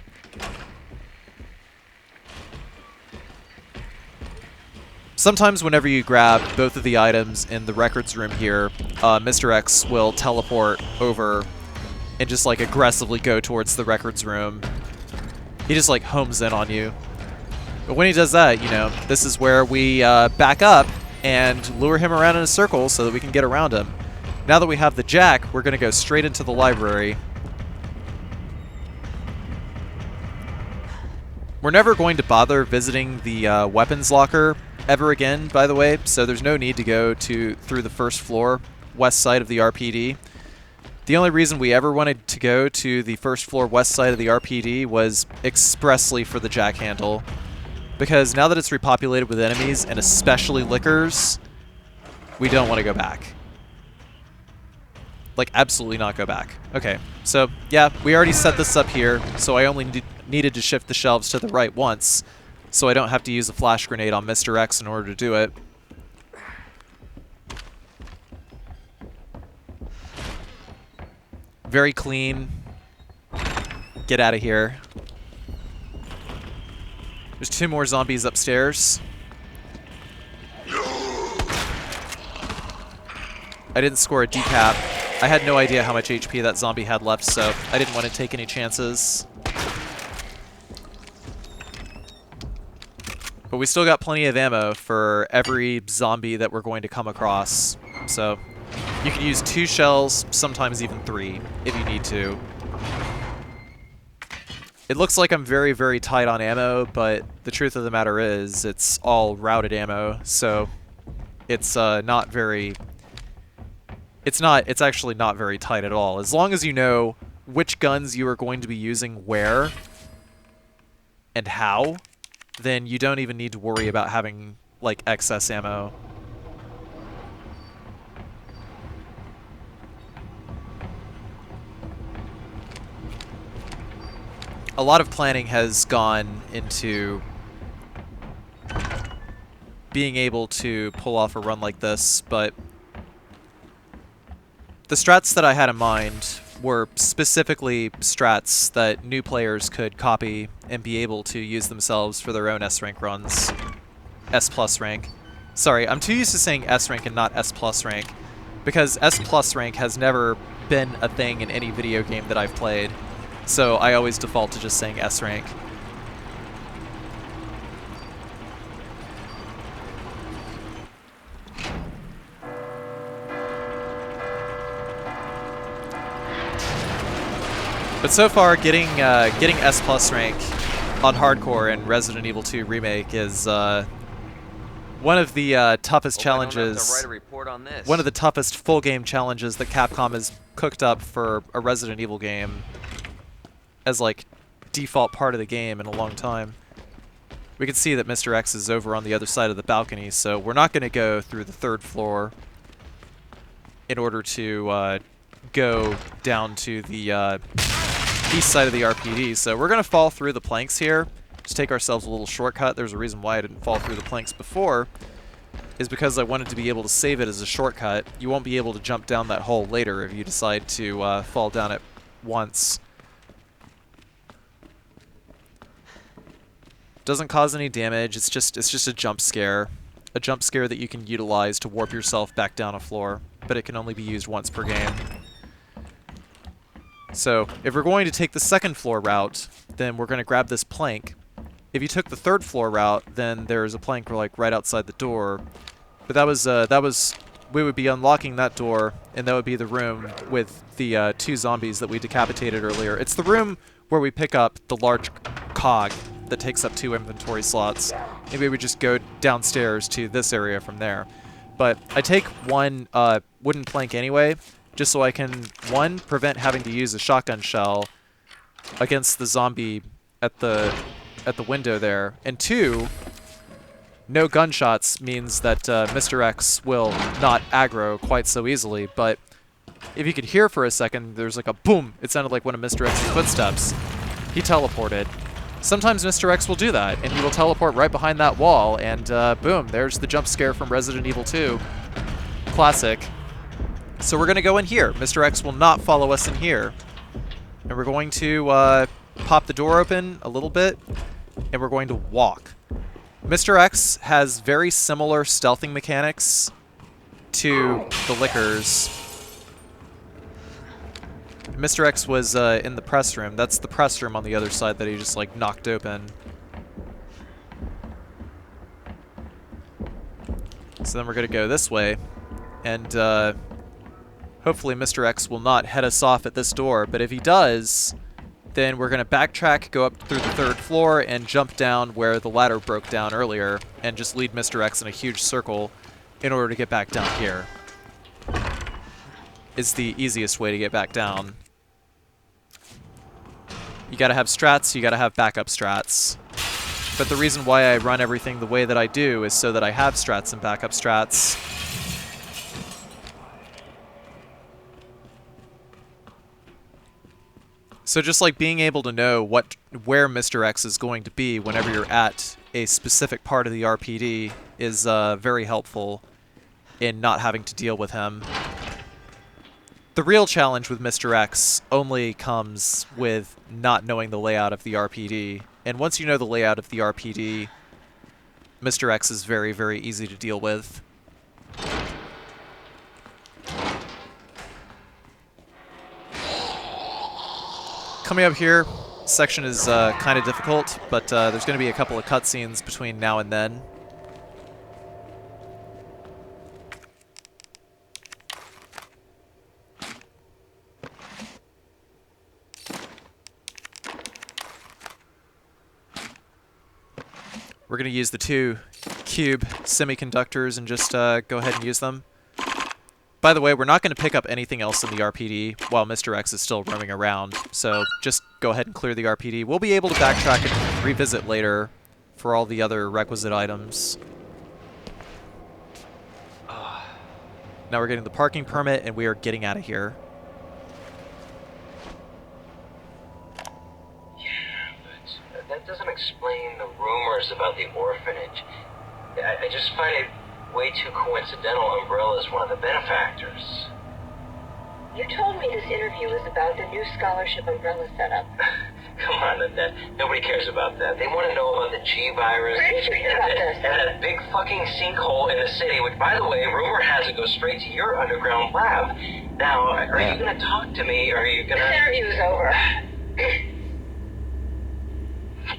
Sometimes whenever you grab both of the items in the records room here, Mr. X will teleport over and just like aggressively go towards the records room. He just like homes in on you. But when he does that, you know, this is where we back up and lure him around in a circle so that we can get around him. Now that we have the jack, we're going to go straight into the library. We're never going to bother visiting the weapons locker ever again, by the way, so there's no need to go through the first floor, west side of the RPD. The only reason we ever wanted to go to the first floor west side of the RPD was expressly for the jack handle, because now that it's repopulated with enemies, and especially liquors, we don't want to go back. Like, absolutely not go back. Okay, so yeah, we already set this up here, so I only needed to shift the shelves to the right once, so I don't have to use a flash grenade on Mr. X in order to do it. Very clean. Get out of here. There's 2 more zombies upstairs. I didn't score a decap. I had no idea how much HP that zombie had left, so I didn't want to take any chances. But we still got plenty of ammo for every zombie that we're going to come across. So you can use 2 shells, sometimes even 3, if you need to. It looks like I'm very, very tight on ammo, but the truth of the matter is it's all routed ammo, so it's not very... It's actually not very tight at all. As long as you know which guns you are going to be using where and how, then you don't even need to worry about having, like, excess ammo. A lot of planning has gone into being able to pull off a run like this, but the strats that I had in mind were specifically strats that new players could copy and be able to use themselves for their own S rank runs. S plus rank. Sorry, I'm too used to saying S rank and not S plus rank, because S plus rank has never been a thing in any video game that I've played, so I always default to just saying S rank. But so far, getting S plus rank on hardcore in Resident Evil 2 Remake is one of the toughest challenges. One of the toughest full game challenges that Capcom has cooked up for a Resident Evil game as like default part of the game in a long time. We can see that Mr. X is over on the other side of the balcony, so we're not going to go through the 3rd floor in order to go down to the east side of the RPD. So we're going to fall through the planks here, just take ourselves a little shortcut. There's a reason why I didn't fall through the planks before, is because I wanted to be able to save it as a shortcut. You won't be able to jump down that hole later if you decide to fall down it once. Doesn't cause any damage. It's just a jump scare. A jump scare that you can utilize to warp yourself back down a floor, but it can only be used once per game. So, if we're going to take the 2nd floor route, then we're going to grab this plank. If you took the 3rd floor route, then there's a plank like right outside the door. But that was we would be unlocking that door, and that would be the room with the 2 zombies that we decapitated earlier. It's the room where we pick up the large cog that takes up 2 inventory slots. Maybe we just go downstairs to this area from there. But I take one wooden plank anyway, just so I can, 1, prevent having to use a shotgun shell against the zombie at the window there, and 2, no gunshots means that Mr. X will not aggro quite so easily. But if you could hear for a second, there's like a boom. It sounded like one of Mr. X's footsteps. He teleported. Sometimes Mr. X will do that, and he will teleport right behind that wall, and boom, there's the jump scare from Resident Evil 2. Classic. So we're going to go in here. Mr. X will not follow us in here. And we're going to pop the door open a little bit, and we're going to walk. Mr. X has very similar stealthing mechanics to the Lickers. Mr. X was in the press room. That's the press room on the other side that he just like knocked open. So then we're going to go this way, and hopefully Mr. X will not head us off at this door, but if he does, then we're going to backtrack, go up through the 3rd floor, and jump down where the ladder broke down earlier, and just lead Mr. X in a huge circle in order to get back down here. Is the easiest way to get back down. You gotta have strats, you gotta have backup strats. But the reason why I run everything the way that I do is so that I have strats and backup strats. So just like being able to know where Mr. X is going to be whenever you're at a specific part of the RPD is very helpful in not having to deal with him. The real challenge with Mr. X only comes with not knowing the layout of the RPD. And once you know the layout of the RPD, Mr. X is very, very easy to deal with. Coming up here, section is kind of difficult, but there's going to be a couple of cutscenes between now and then. We're going to use the 2 cube semiconductors and just go ahead and use them. By the way, we're not going to pick up anything else in the RPD while Mr. X is still roaming around, so just go ahead and clear the RPD. We'll be able to backtrack and revisit later for all the other requisite items. Now we're getting the parking permit, and we are getting out of here. That doesn't explain the rumors about the orphanage. I just find it way too coincidental Umbrella's one of the benefactors. You told me this interview was about the new scholarship umbrella setup. Come on, Annette. Nobody cares about that. They want to know about the G virus. Where did you hear about this? And that big fucking sinkhole in the city, which, by the way, rumor has it goes straight to your underground lab. Now, are you going to talk to me, or are you going to... This interview's over.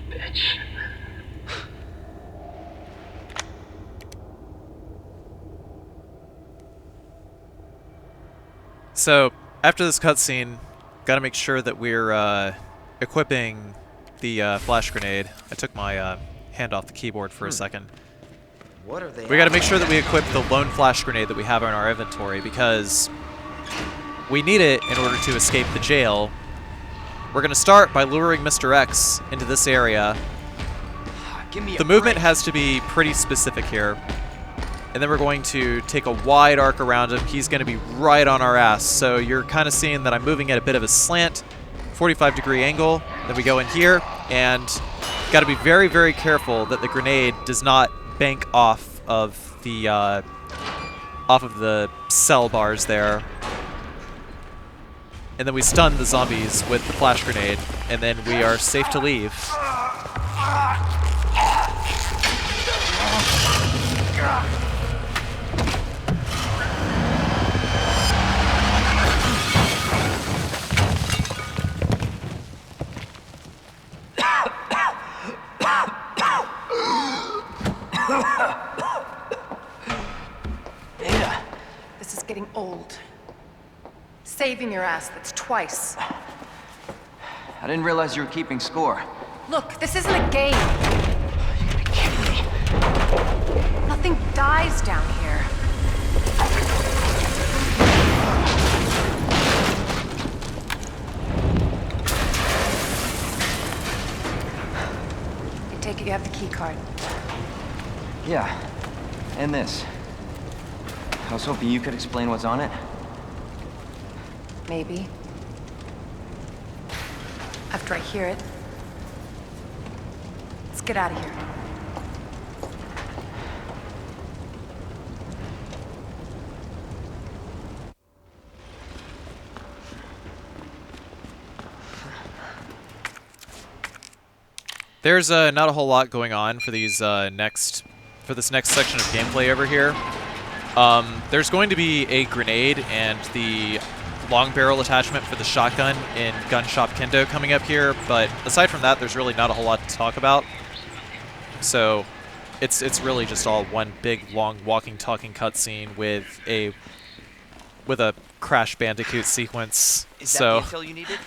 Bitch. So, after this cutscene, gotta make sure that we're equipping the flash grenade. I took my hand off the keyboard for a second. What are they? We gotta make sure that we equip the lone flash grenade that we have in our inventory, because we need it in order to escape the jail. We're gonna start by luring Mr. X into this area. The movement has to be pretty specific here. And then we're going to take a wide arc around him. He's going to be right on our ass. So you're kind of seeing that I'm moving at a bit of a slant, 45-degree angle. Then we go in here, and got to be very, very careful that the grenade does not bank off of the cell bars there. And then we stun the zombies with the flash grenade, and then we are safe to leave. This is getting old. Saving your ass, that's twice. I didn't realize you were keeping score. Look, this isn't a game. You gotta be kidding me. Nothing dies down here. I take it you have the key card. Yeah, and this. I was hoping you could explain what's on it. Maybe. After I hear it. Let's get out of here. There's not a whole lot going on for these this next section of gameplay over here. There's going to be a grenade and the long barrel attachment for the shotgun in Gun Shop Kendo coming up here, but aside from that, there's really not a whole lot to talk about. So it's really just all one big long walking talking cutscene with a Crash Bandicoot sequence. Is that so the intel you needed?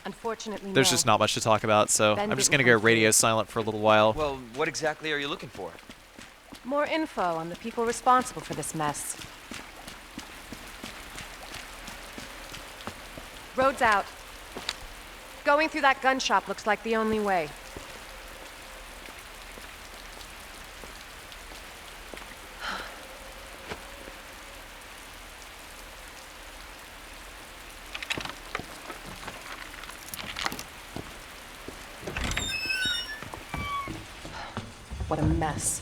Unfortunately, there's no. just not much to talk about, so Ben I'm just didn't gonna go come through. radio silent for a little while. Well, what exactly are you looking for? More info on the people responsible for this mess. Road's out. Going through that gun shop looks like the only way. What a mess.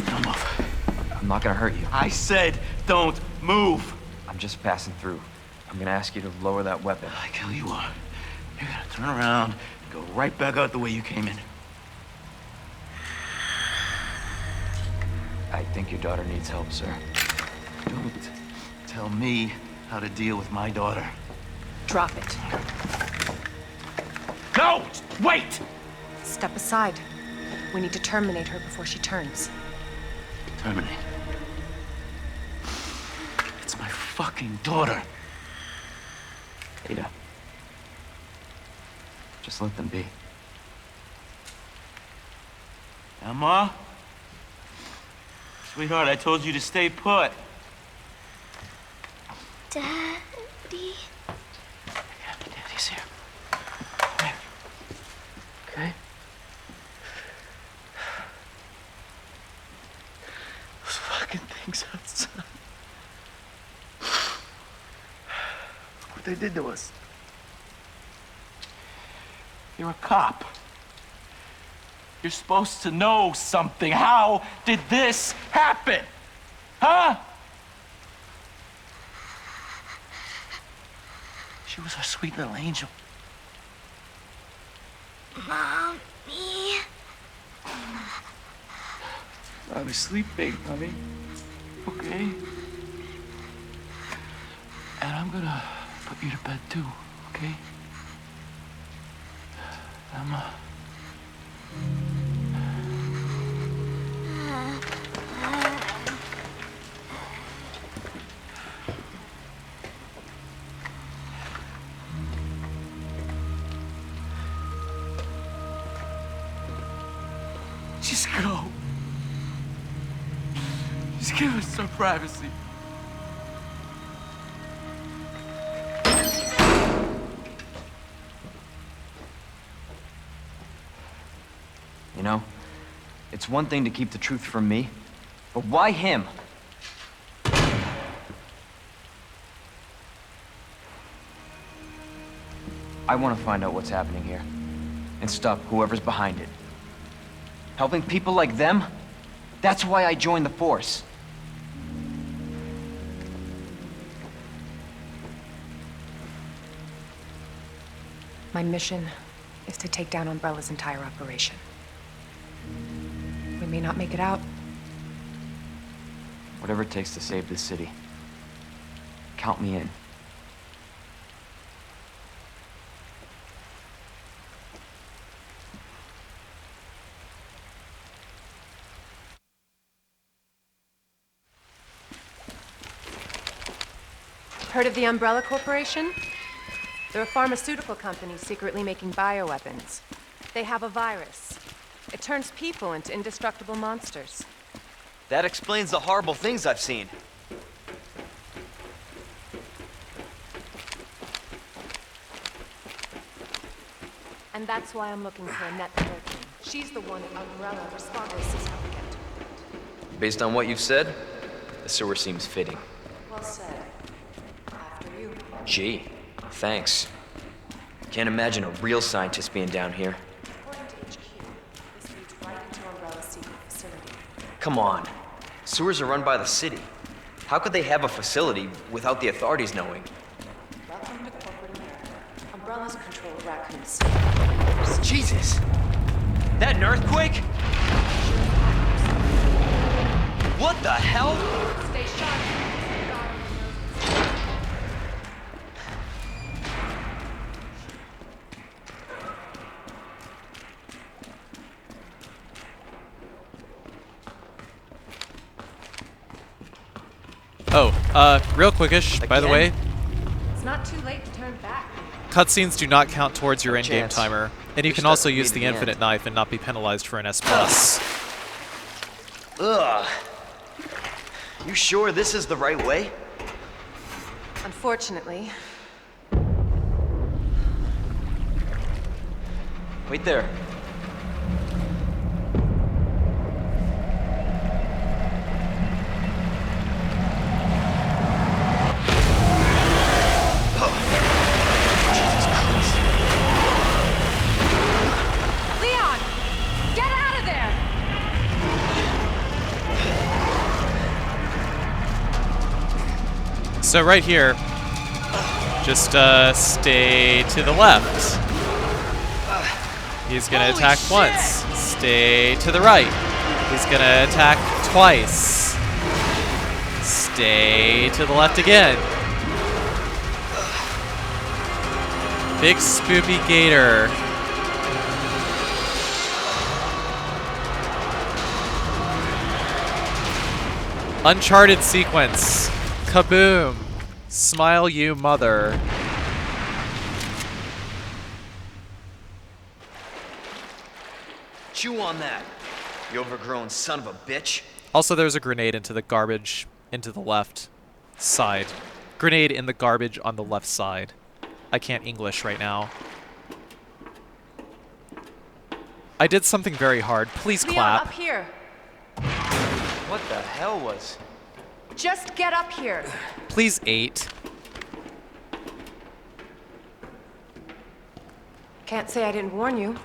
Don't move. I'm not gonna hurt you. I said don't move. I'm just passing through. I'm gonna ask you to lower that weapon. I kill you are. You're gonna turn around and go right back out the way you came in. I think your daughter needs help, sir. Don't tell me how to deal with my daughter. Drop it. No! Wait! Step aside. We need to terminate her before she turns. Terminate. It's my fucking daughter. Ada. Just let them be. Emma? Sweetheart, I told you to stay put. Daddy. Yeah, Daddy's here. Come here. Okay? Those fucking things outside. Look what they did to us. You're a cop. You're supposed to know something. How did this happen? Huh? She was our sweet little angel. Mommy. I was sleeping, honey. Okay? And I'm gonna put you to bed too, okay? Emma. Just go. Just give us some privacy. You know, it's one thing to keep the truth from me, but why him? I want to find out what's happening here and stop whoever's behind it. Helping people like them? That's why I joined the force. My mission is to take down Umbrella's entire operation. We may not make it out. Whatever it takes to save this city. Count me in. Heard of the Umbrella Corporation? They're a pharmaceutical company secretly making bioweapons. They have a virus. It turns people into indestructible monsters. That explains the horrible things I've seen. And that's why I'm looking for Annette Berkeley. She's the one at Umbrella responsible for how we get to it. Based on what you've said, the sewer seems fitting. Well said. After you. Gee, thanks. Can't imagine a real scientist being down here. According to HQ, this leads right into Umbrella's secret facility. Come on. Sewers are run by the city. How could they have a facility without the authorities knowing? Welcome to corporate America. Umbrella's control Raccoon City. Jesus! That an earthquake? What the hell? Stay sharp. Oh, real quickish, by the way. It's not too late to turn back. Cutscenes do not count towards your endgame chance. timer, and you You're can stuck also with me use to the the infinite end. knife and not be penalized for an S+. Ugh. You sure this is the right way? Unfortunately. Wait there. Leon! Get out of there! So right here, just stay to the left. He's gonna attack once. Stay to the right. He's gonna attack twice. Stay to the left again. Big spoopy gator. Uncharted sequence. Kaboom. Smile you mother. Chew on that, you overgrown son of a bitch. Also, there's a grenade into the garbage, into the left side. Grenade in the garbage on the left side. I can't English right now. I did something very hard. Please Leon, clap. up here. What the hell was... Just get up here. Please 8. Can't say I didn't warn you.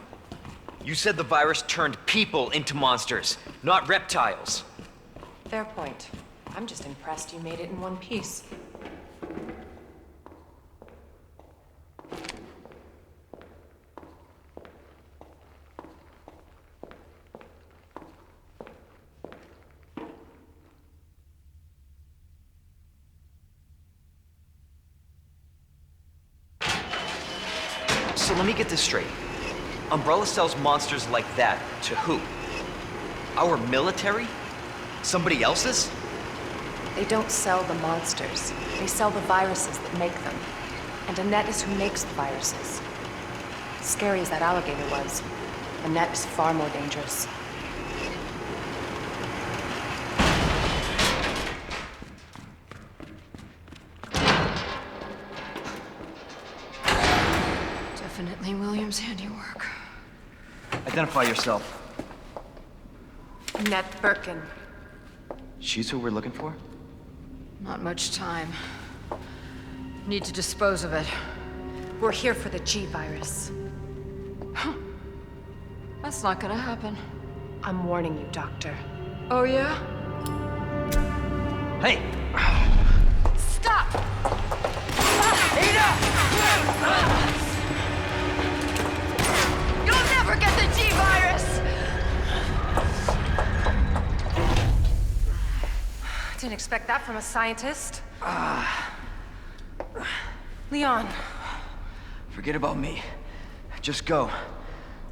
You said the virus turned people into monsters, not reptiles. Fair point. I'm just impressed you made it in one piece. So let me get this straight. Umbrella sells monsters like that to who? Our military? Somebody else's? They don't sell the monsters. They sell the viruses that make them. And Annette is who makes the viruses. Scary as that alligator was, Annette is far more dangerous. Definitely William's handiwork. Identify yourself. Annette Birkin. She's who we're looking for? Not much time. Need to dispose of it. We're here for the G-Virus. That's not gonna happen. I'm warning you, Doctor. Oh, yeah? Hey! Stop! You'll never get the G-Virus! Didn't expect that from a scientist. Leon. Forget about me. Just go.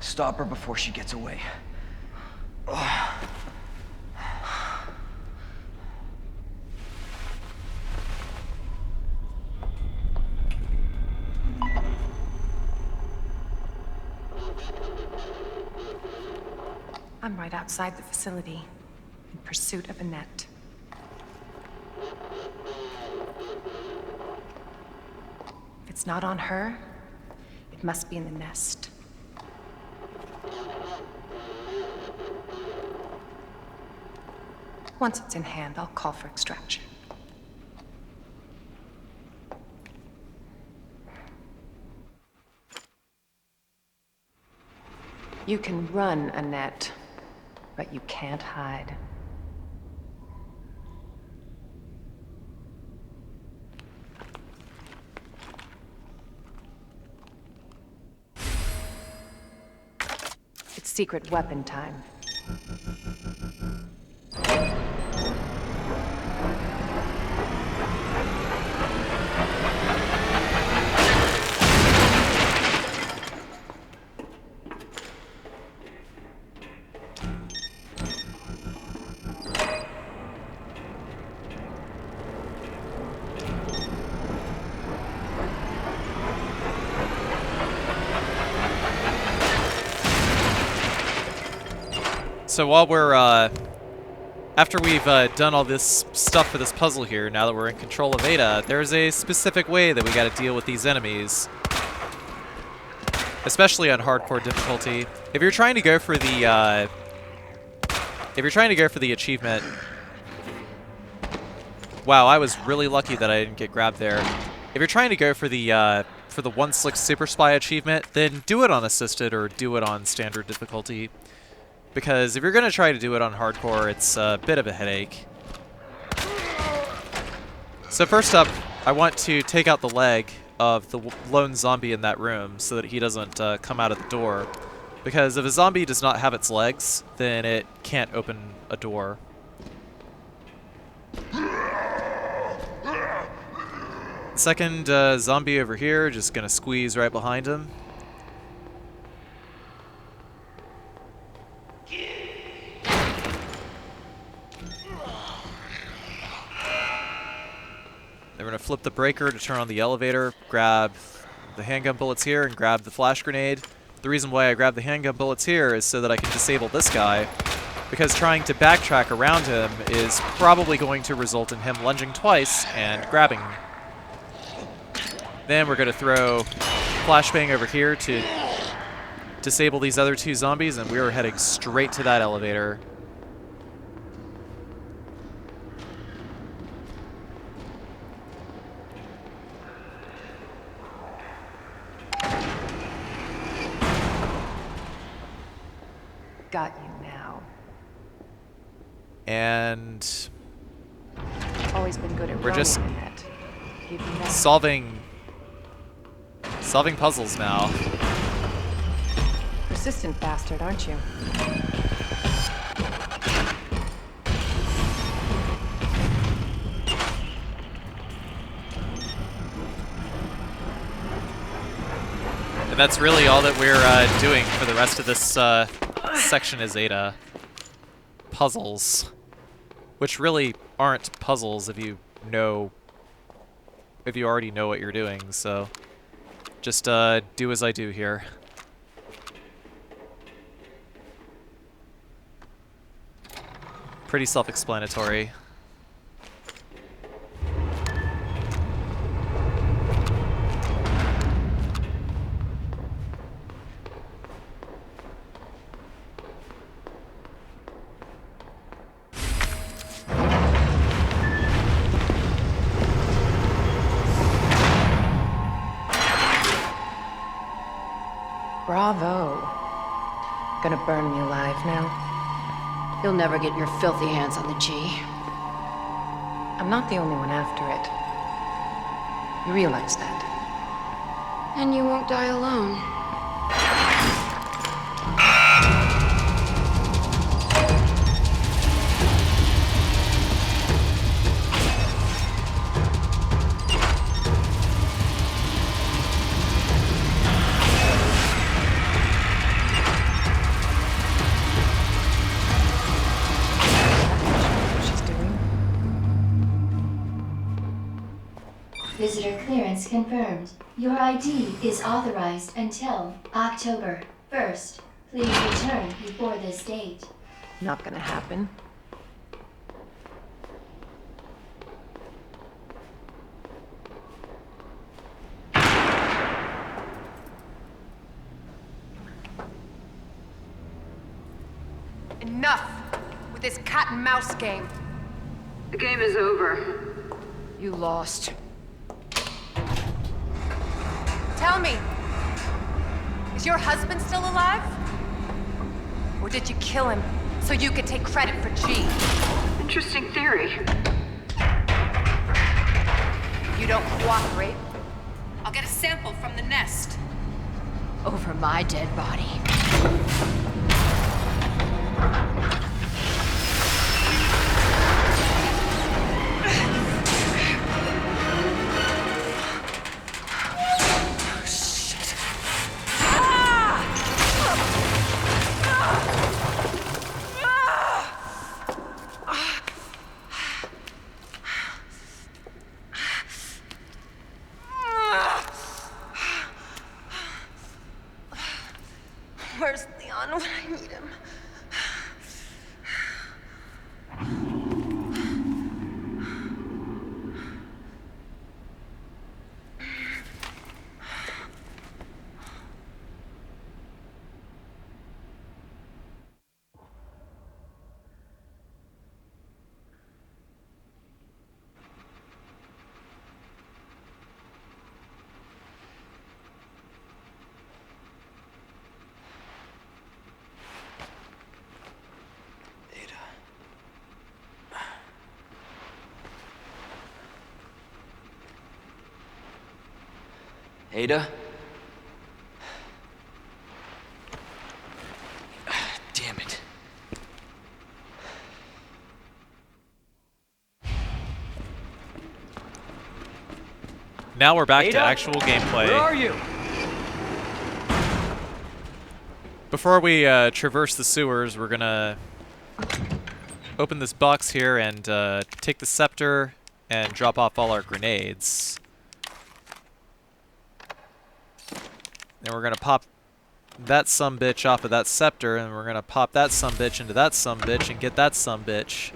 Stop her before she gets away. I'm right outside the facility, in pursuit of Annette. If it's not on her, it must be in the nest. Once it's in hand, I'll call for extraction. You can run, Annette, but you can't hide. It's secret weapon time. So while we're, after we've done all this stuff for this puzzle here, now that we're in control of Ada, there's a specific way that we gotta deal with these enemies. Especially on hardcore difficulty. If you're trying to go for the, achievement... Wow, I was really lucky that I didn't get grabbed there. If you're trying to go for the One Slick Super Spy achievement, then do it on assisted or do it on standard difficulty. Because if you're going to try to do it on hardcore, it's a bit of a headache. So first up, I want to take out the leg of the lone zombie in that room so that he doesn't come out of the door. Because if a zombie does not have its legs, then it can't open a door. Second zombie over here, just going to squeeze right behind him. Then we're going to flip the breaker to turn on the elevator, grab the handgun bullets here, and grab the flash grenade. The reason why I grab the handgun bullets here is so that I can disable this guy, because trying to backtrack around him is probably going to result in him lunging twice and grabbing. Then we're going to throw flashbang over here to disable these other two zombies, and we are heading straight to that elevator. got you now. And Always been good at we're running, just Annette. Even now. solving puzzles now. Persistent bastard, aren't you? And that's really all that we're doing for the rest of this section is Ada. Puzzles. Which really aren't puzzles if you already know what you're doing, so just do as I do here. Pretty self-explanatory. Bravo. Gonna burn me alive now? You'll never get your filthy hands on the G. I'm not the only one after it. You realize that? And you won't die alone. Visitor clearance confirmed. Your ID is authorized until October 1st. Please return before this date. Not gonna happen. Enough with this cat and mouse game. The game is over. You lost. Tell me, is your husband still alive? Or did you kill him so you could take credit for G? Interesting theory. You don't cooperate, I'll get a sample from the nest. Over my dead body. Where's Leon when I need him? Ada? Damn it. Now we're back Ada? to actual gameplay. Where are you? Before we traverse the sewers, we're gonna open this box here and take the scepter and drop off all our grenades. Then we're gonna pop that sumbitch off of that scepter, and we're gonna pop that sumbitch into that sumbitch and get that sumbitch.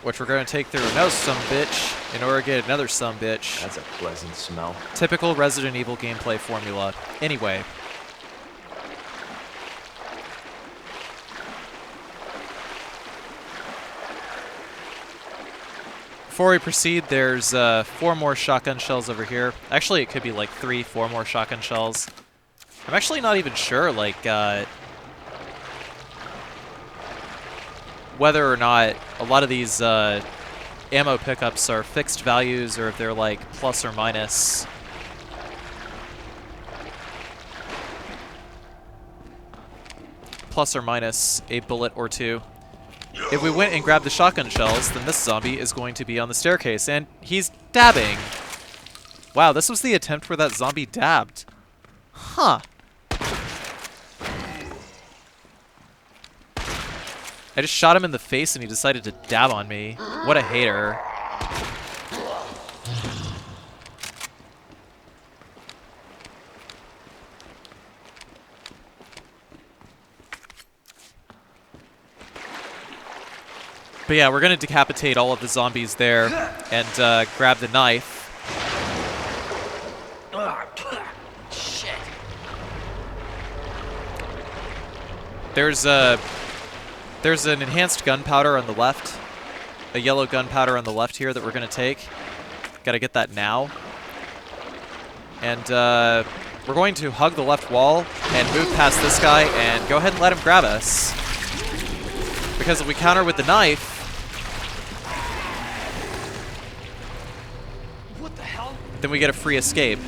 Which we're gonna take through another sumbitch in order to get another sumbitch. That's a pleasant smell. Typical Resident Evil gameplay formula. Anyway. Before we proceed, there's 4 more shotgun shells over here. Actually, it could be like 4 more shotgun shells. I'm actually not even sure, like, whether or not a lot of these ammo pickups are fixed values or if they're like plus or minus. Plus or minus a bullet or 2. If we went and grabbed the shotgun shells, then this zombie is going to be on the staircase, and he's dabbing. Wow, this was the attempt where that zombie dabbed. Huh. I just shot him in the face and he decided to dab on me. What a hater. But yeah, we're going to decapitate all of the zombies there and grab the knife. Shit. There's an enhanced gunpowder on the left. A yellow gunpowder on the left here that we're going to take. Got to get that now. And we're going to hug the left wall and move past this guy and go ahead and let him grab us. Because if we counter with the knife... What the hell? Then we get a free escape.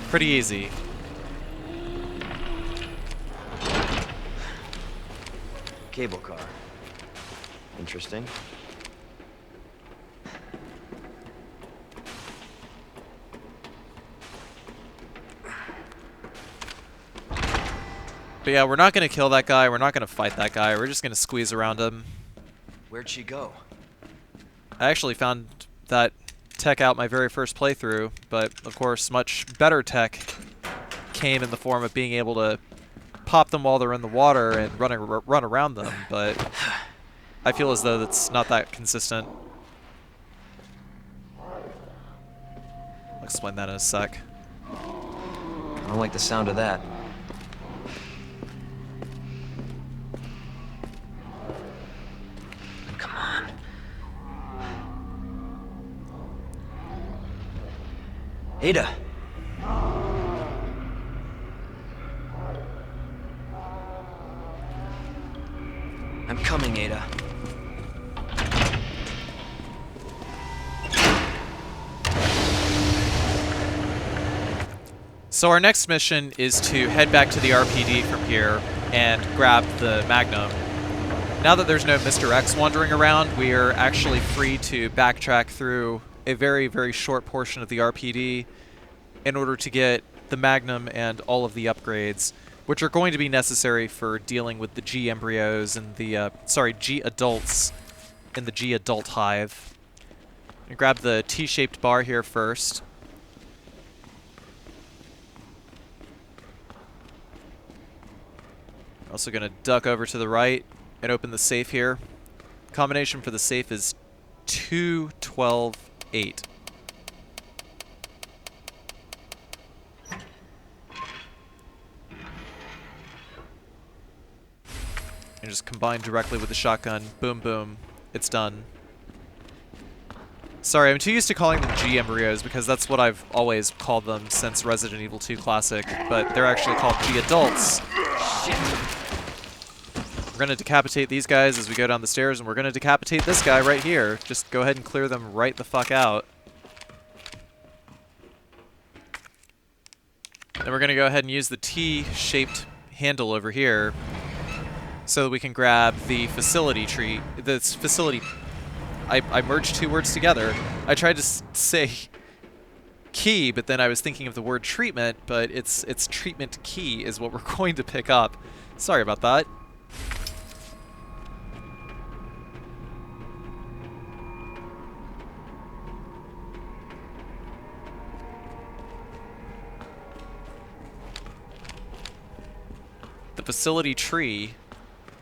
Pretty easy. Cable car. Interesting. But yeah, we're not going to kill that guy. We're not going to fight that guy. We're just going to squeeze around him. Where'd she go? I actually found that tech out my very first playthrough, but of course much better tech came in the form of being able to pop them while they're in the water and run around them, but I feel as though that's not that consistent. I'll explain that in a sec. I don't like the sound of that. Come on. Ada! I'm coming, Ada. So our next mission is to head back to the RPD from here and grab the Magnum. Now that there's no Mr. X wandering around, we are actually free to backtrack through a very, very short portion of the RPD in order to get the Magnum and all of the upgrades, which are going to be necessary for dealing with the G embryos and the, G adults in the G adult hive. I'm gonna grab the T-shaped bar here first. Also gonna duck over to the right and open the safe here. Combination for the safe is 212-8. And just combine directly with the shotgun. Boom, boom. It's done. Sorry, I'm too used to calling them G embryos because that's what I've always called them since Resident Evil 2 Classic, but they're actually called G adults. We're going to decapitate these guys as we go down the stairs, and we're going to decapitate this guy right here. Just go ahead and clear them right the fuck out. Then we're going to go ahead and use the T-shaped handle over here so that we can grab the facility tree. This facility... I merged two words together. I tried to say key, but then I was thinking of the word treatment, but it's treatment key is what we're going to pick up. Sorry about that. The facility tree.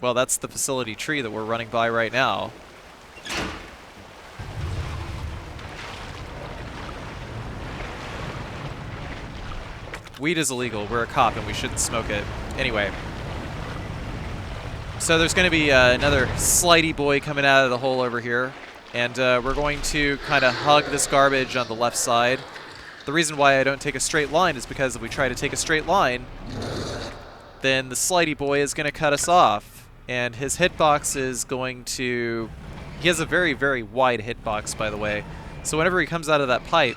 Well, that's the facility tree that we're running by right now. Weed is illegal. We're a cop and we shouldn't smoke it. Anyway. So there's going to be another slidey boy coming out of the hole over here. And we're going to kind of hug this garbage on the left side. The reason why I don't take a straight line is because if we try to take a straight line, then the slidey boy is going to cut us off. And his hitbox is going to... He has a very, very wide hitbox, by the way. So whenever he comes out of that pipe,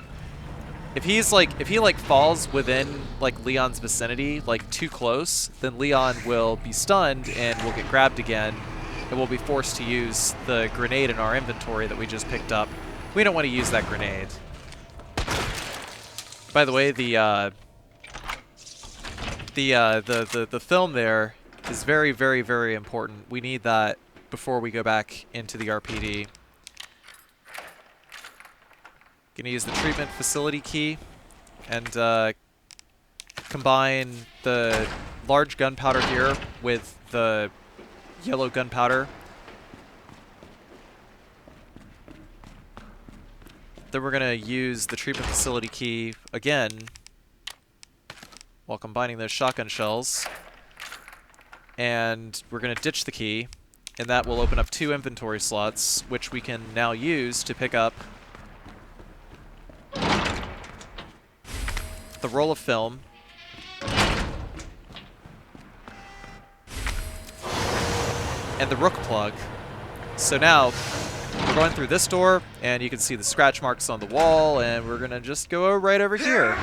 if he falls within like Leon's vicinity, like too close, then Leon will be stunned and will get grabbed again, and we'll be forced to use the grenade in our inventory that we just picked up. We don't want to use that grenade. By the way, the film there is very, very, very important. We need that before we go back into the RPD. Gonna use the treatment facility key and combine the large gunpowder here with the yellow gunpowder. Then we're gonna use the treatment facility key again while combining those shotgun shells. And we're gonna ditch the key, and that will open up 2 inventory slots, which we can now use to pick up the roll of film, and the rook plug. So now we're going through this door, and you can see the scratch marks on the wall, and we're gonna just go right over here.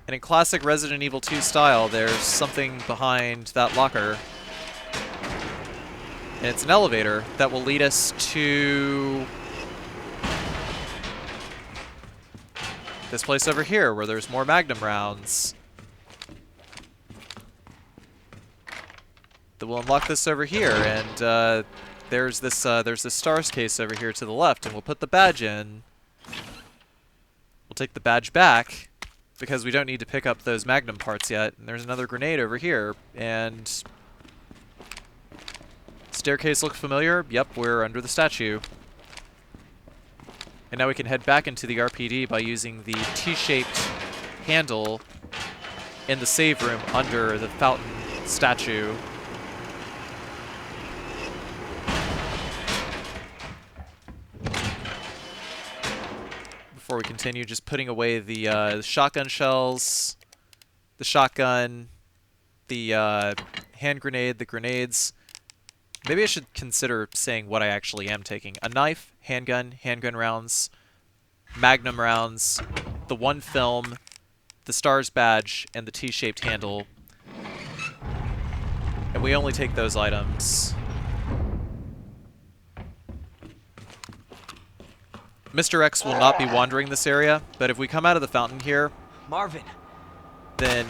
And in classic Resident Evil 2 style, there's something behind that locker. And it's an elevator that will lead us to this place over here, where there's more Magnum rounds. Then we'll unlock this over here, and there's this STARS case over here to the left, and we'll put the badge in. We'll take the badge back, because we don't need to pick up those Magnum parts yet. And there's another grenade over here, and... Staircase looks familiar? Yep, we're under the statue. And now we can head back into the RPD by using the T-shaped handle in the save room under the fountain statue. Before we continue, just putting away the shotgun shells, the shotgun, the hand grenade, the grenades. Maybe I should consider saying what I actually am taking. A knife, handgun rounds, Magnum rounds, the 1 film, the STARS badge, and the T-shaped handle. And we only take those items. Mr. X will not be wandering this area, but if we come out of the fountain here, Marvin, then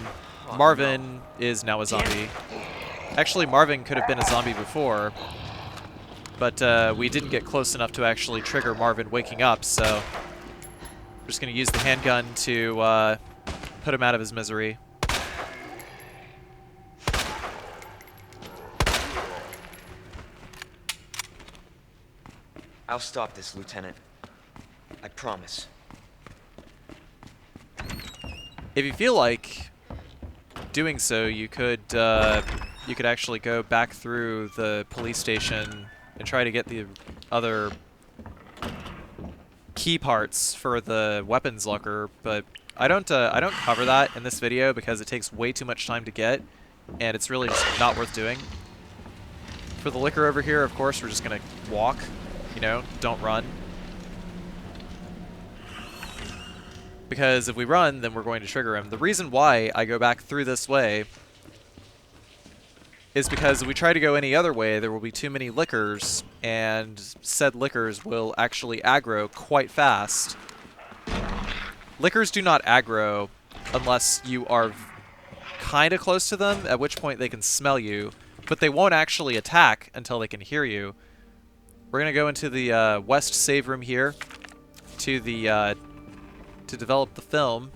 Marvin is now a zombie. Actually, Marvin could have been a zombie before, but we didn't get close enough to actually trigger Marvin waking up, so we're just going to use the handgun to put him out of his misery. I'll stop this, Lieutenant. I promise. If you feel like doing so, you could actually go back through the police station and try to get the other key parts for the weapons locker, but I don't cover that in this video because it takes way too much time to get, and it's really just not worth doing. For the liquor over here, of course, we're just gonna walk, you know, don't run. Because if we run, then we're going to trigger him. The reason why I go back through this way is because if we try to go any other way, there will be too many liquors, and said liquors will actually aggro quite fast. Liquors do not aggro unless you are kind of close to them, at which point they can smell you, but they won't actually attack until they can hear you. We're going to go into the west save room here to the to develop the film.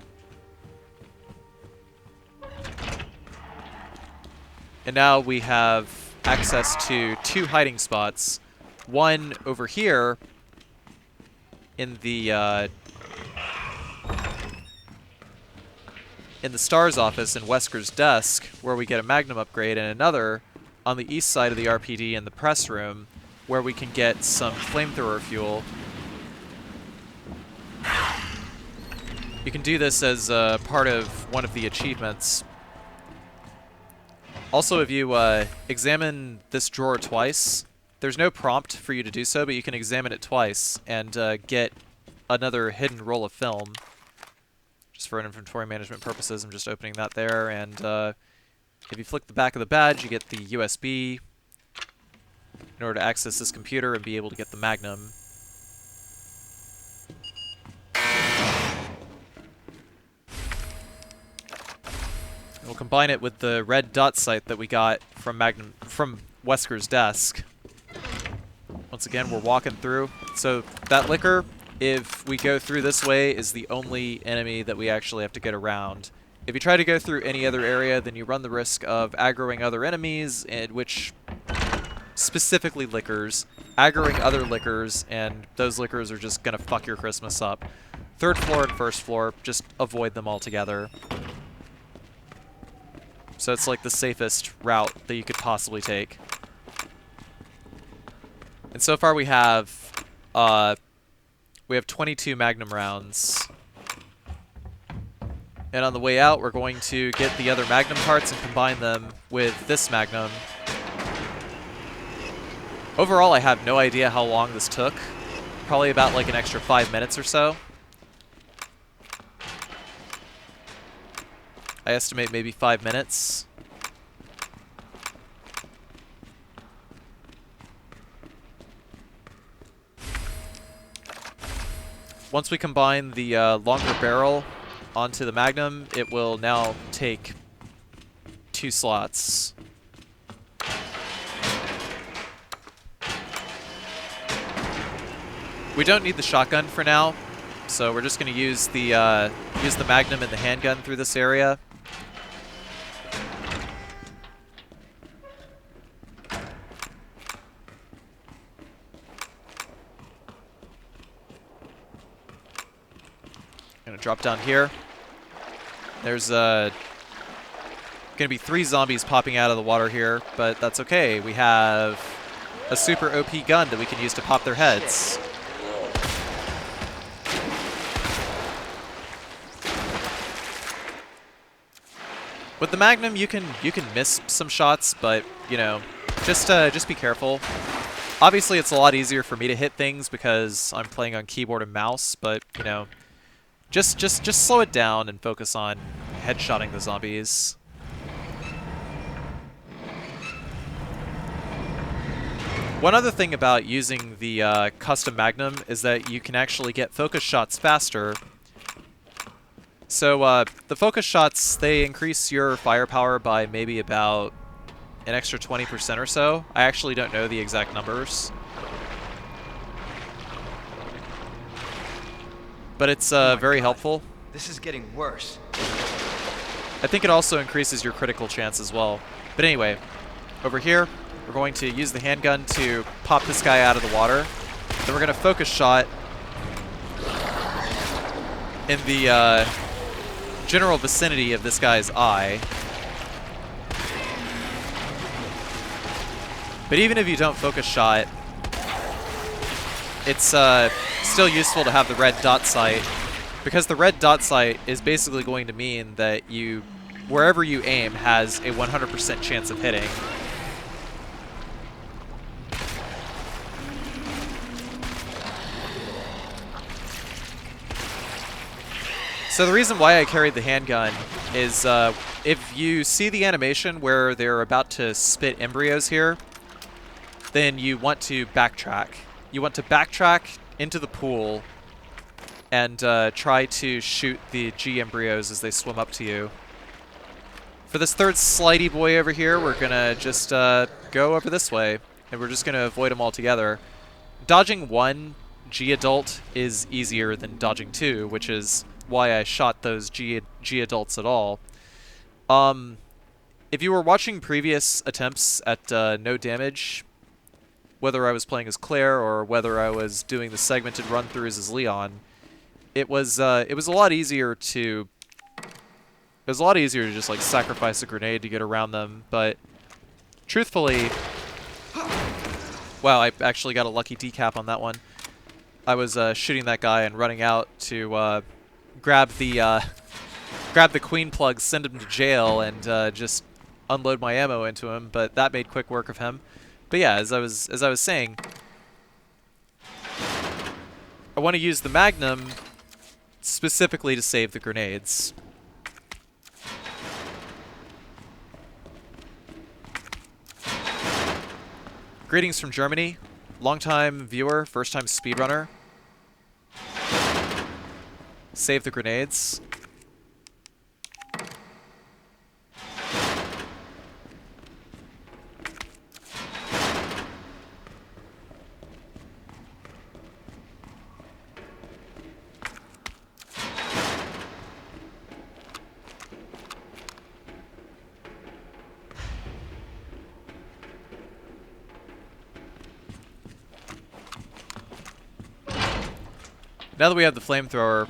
And now we have access to 2 hiding spots. One over here in the STARS office in Wesker's desk, where we get a Magnum upgrade, and another on the east side of the RPD in the press room, where we can get some flamethrower fuel. You can do this as part of one of the achievements. Also, if you examine this drawer twice, there's no prompt for you to do so, but you can examine it twice and get another hidden roll of film. Just for inventory management purposes, I'm just opening that there, and if you flick the back of the badge, you get the USB in order to access this computer and be able to get the Magnum. We'll combine it with the red dot sight that we got from Wesker's desk. Once again, we're walking through. So that liquor, if we go through this way, is the only enemy that we actually have to get around. If you try to go through any other area, then you run the risk of aggroing other enemies, and which specifically liquors, aggroing other liquors, and those liquors are just gonna fuck your Christmas up. Third floor and first floor, just avoid them altogether. So it's like the safest route that you could possibly take. And so far we have 22 Magnum rounds. And on the way out, we're going to get the other Magnum parts and combine them with this Magnum. Overall, I have no idea how long this took. Probably about like an extra 5 minutes or so. I estimate maybe 5 minutes. Once we combine the longer barrel onto the Magnum, it will now take 2 slots. We don't need the shotgun for now, so we're just going to use the Magnum and the handgun through this area. Gonna drop down here. There's gonna be 3 zombies popping out of the water here, but that's okay. We have a super OP gun that we can use to pop their heads. With the Magnum, you can miss some shots, but you know, just be careful. Obviously, it's a lot easier for me to hit things because I'm playing on keyboard and mouse, but you know, just slow it down and focus on headshotting the zombies. One other thing about using the custom Magnum is that you can actually get focus shots faster. So the focus shots, they increase your firepower by maybe about an extra 20% or so. I actually don't know the exact numbers. But it's very helpful. This is getting worse. I think it also increases your critical chance as well. But anyway, over here, we're going to use the handgun to pop this guy out of the water. Then we're going to focus shot in the general vicinity of this guy's eye. But even if you don't focus shot, it's still useful to have the red dot sight, because the red dot sight is basically going to mean that wherever you aim has a 100% chance of hitting. So the reason why I carried the handgun is if you see the animation where they're about to spit embryos here, then you want to backtrack. You want to backtrack into the pool and try to shoot the G embryos as they swim up to you. For this third slidey boy over here, we're gonna just go over this way, and we're just gonna avoid them altogether. Dodging 1 G adult is easier than dodging 2, which is why I shot those G adults at all. If you were watching previous attempts at no damage, whether I was playing as Claire or whether I was doing the segmented run-throughs as Leon, it was a lot easier to just like sacrifice a grenade to get around them. But Truthfully, wow, I actually got a lucky decap on that one. I was shooting that guy and running out to grab the queen plug, send him to jail, and just unload my ammo into him. But that made quick work of him. But yeah, as I was saying, I want to use the Magnum specifically to save the grenades. Greetings from Germany. Long-time viewer, first-time speedrunner. Save the grenades. Now that we have the flamethrower,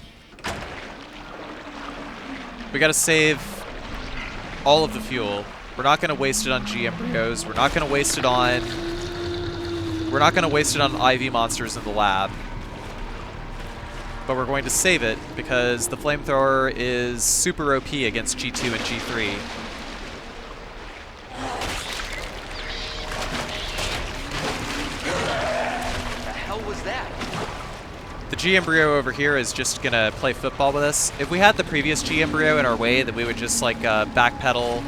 we gotta save all of the fuel. We're not gonna waste it on G embryos. We're not gonna waste it on IV monsters in the lab. But we're going to save it because the flamethrower is super OP against G2 and G3. The hell was that? The G embryo over here is just gonna play football with us. If we had the previous G embryo in our way, then we would just like backpedal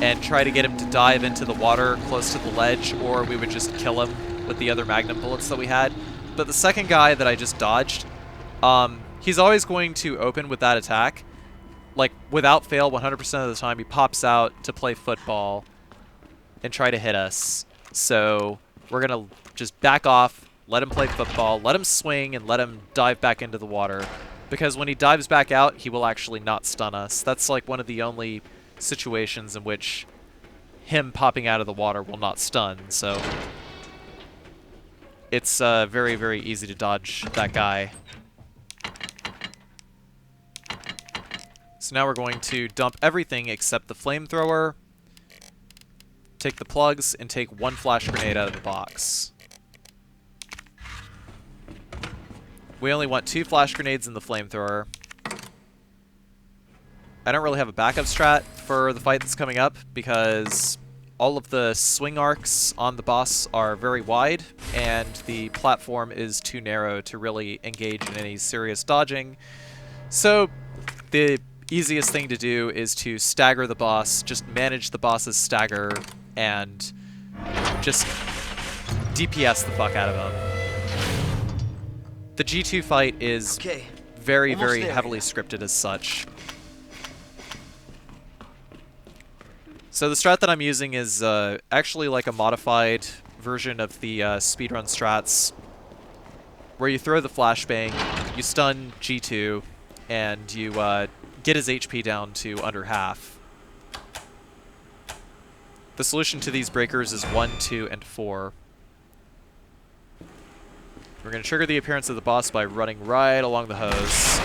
and try to get him to dive into the water close to the ledge, or we would just kill him with the other Magnum bullets that we had. But the second guy that I just dodged, he's always going to open with that attack. Like, without fail, 100% of the time, he pops out to play football and try to hit us. So we're gonna just back off, let him play football, let him swing, and let him dive back into the water. Because when he dives back out, he will actually not stun us. That's like one of the only situations in which him popping out of the water will not stun. So it's very, very easy to dodge that guy. So now we're going to dump everything except the flamethrower, take the plugs, and take one flash grenade out of the box. We only want 2 flash grenades in the flamethrower. I don't really have a backup strat for the fight that's coming up because all of the swing arcs on the boss are very wide and the platform is too narrow to really engage in any serious dodging. So the easiest thing to do is to stagger the boss, just manage the boss's stagger, and just DPS the fuck out of him. The G2 fight is very, very heavily scripted as such. So the strat that I'm using is actually like a modified version of the speedrun strats, where you throw the flashbang, you stun G2, and you get his HP down to under half. The solution to these breakers is 1, 2, and 4. We're going to trigger the appearance of the boss by running right along the hose.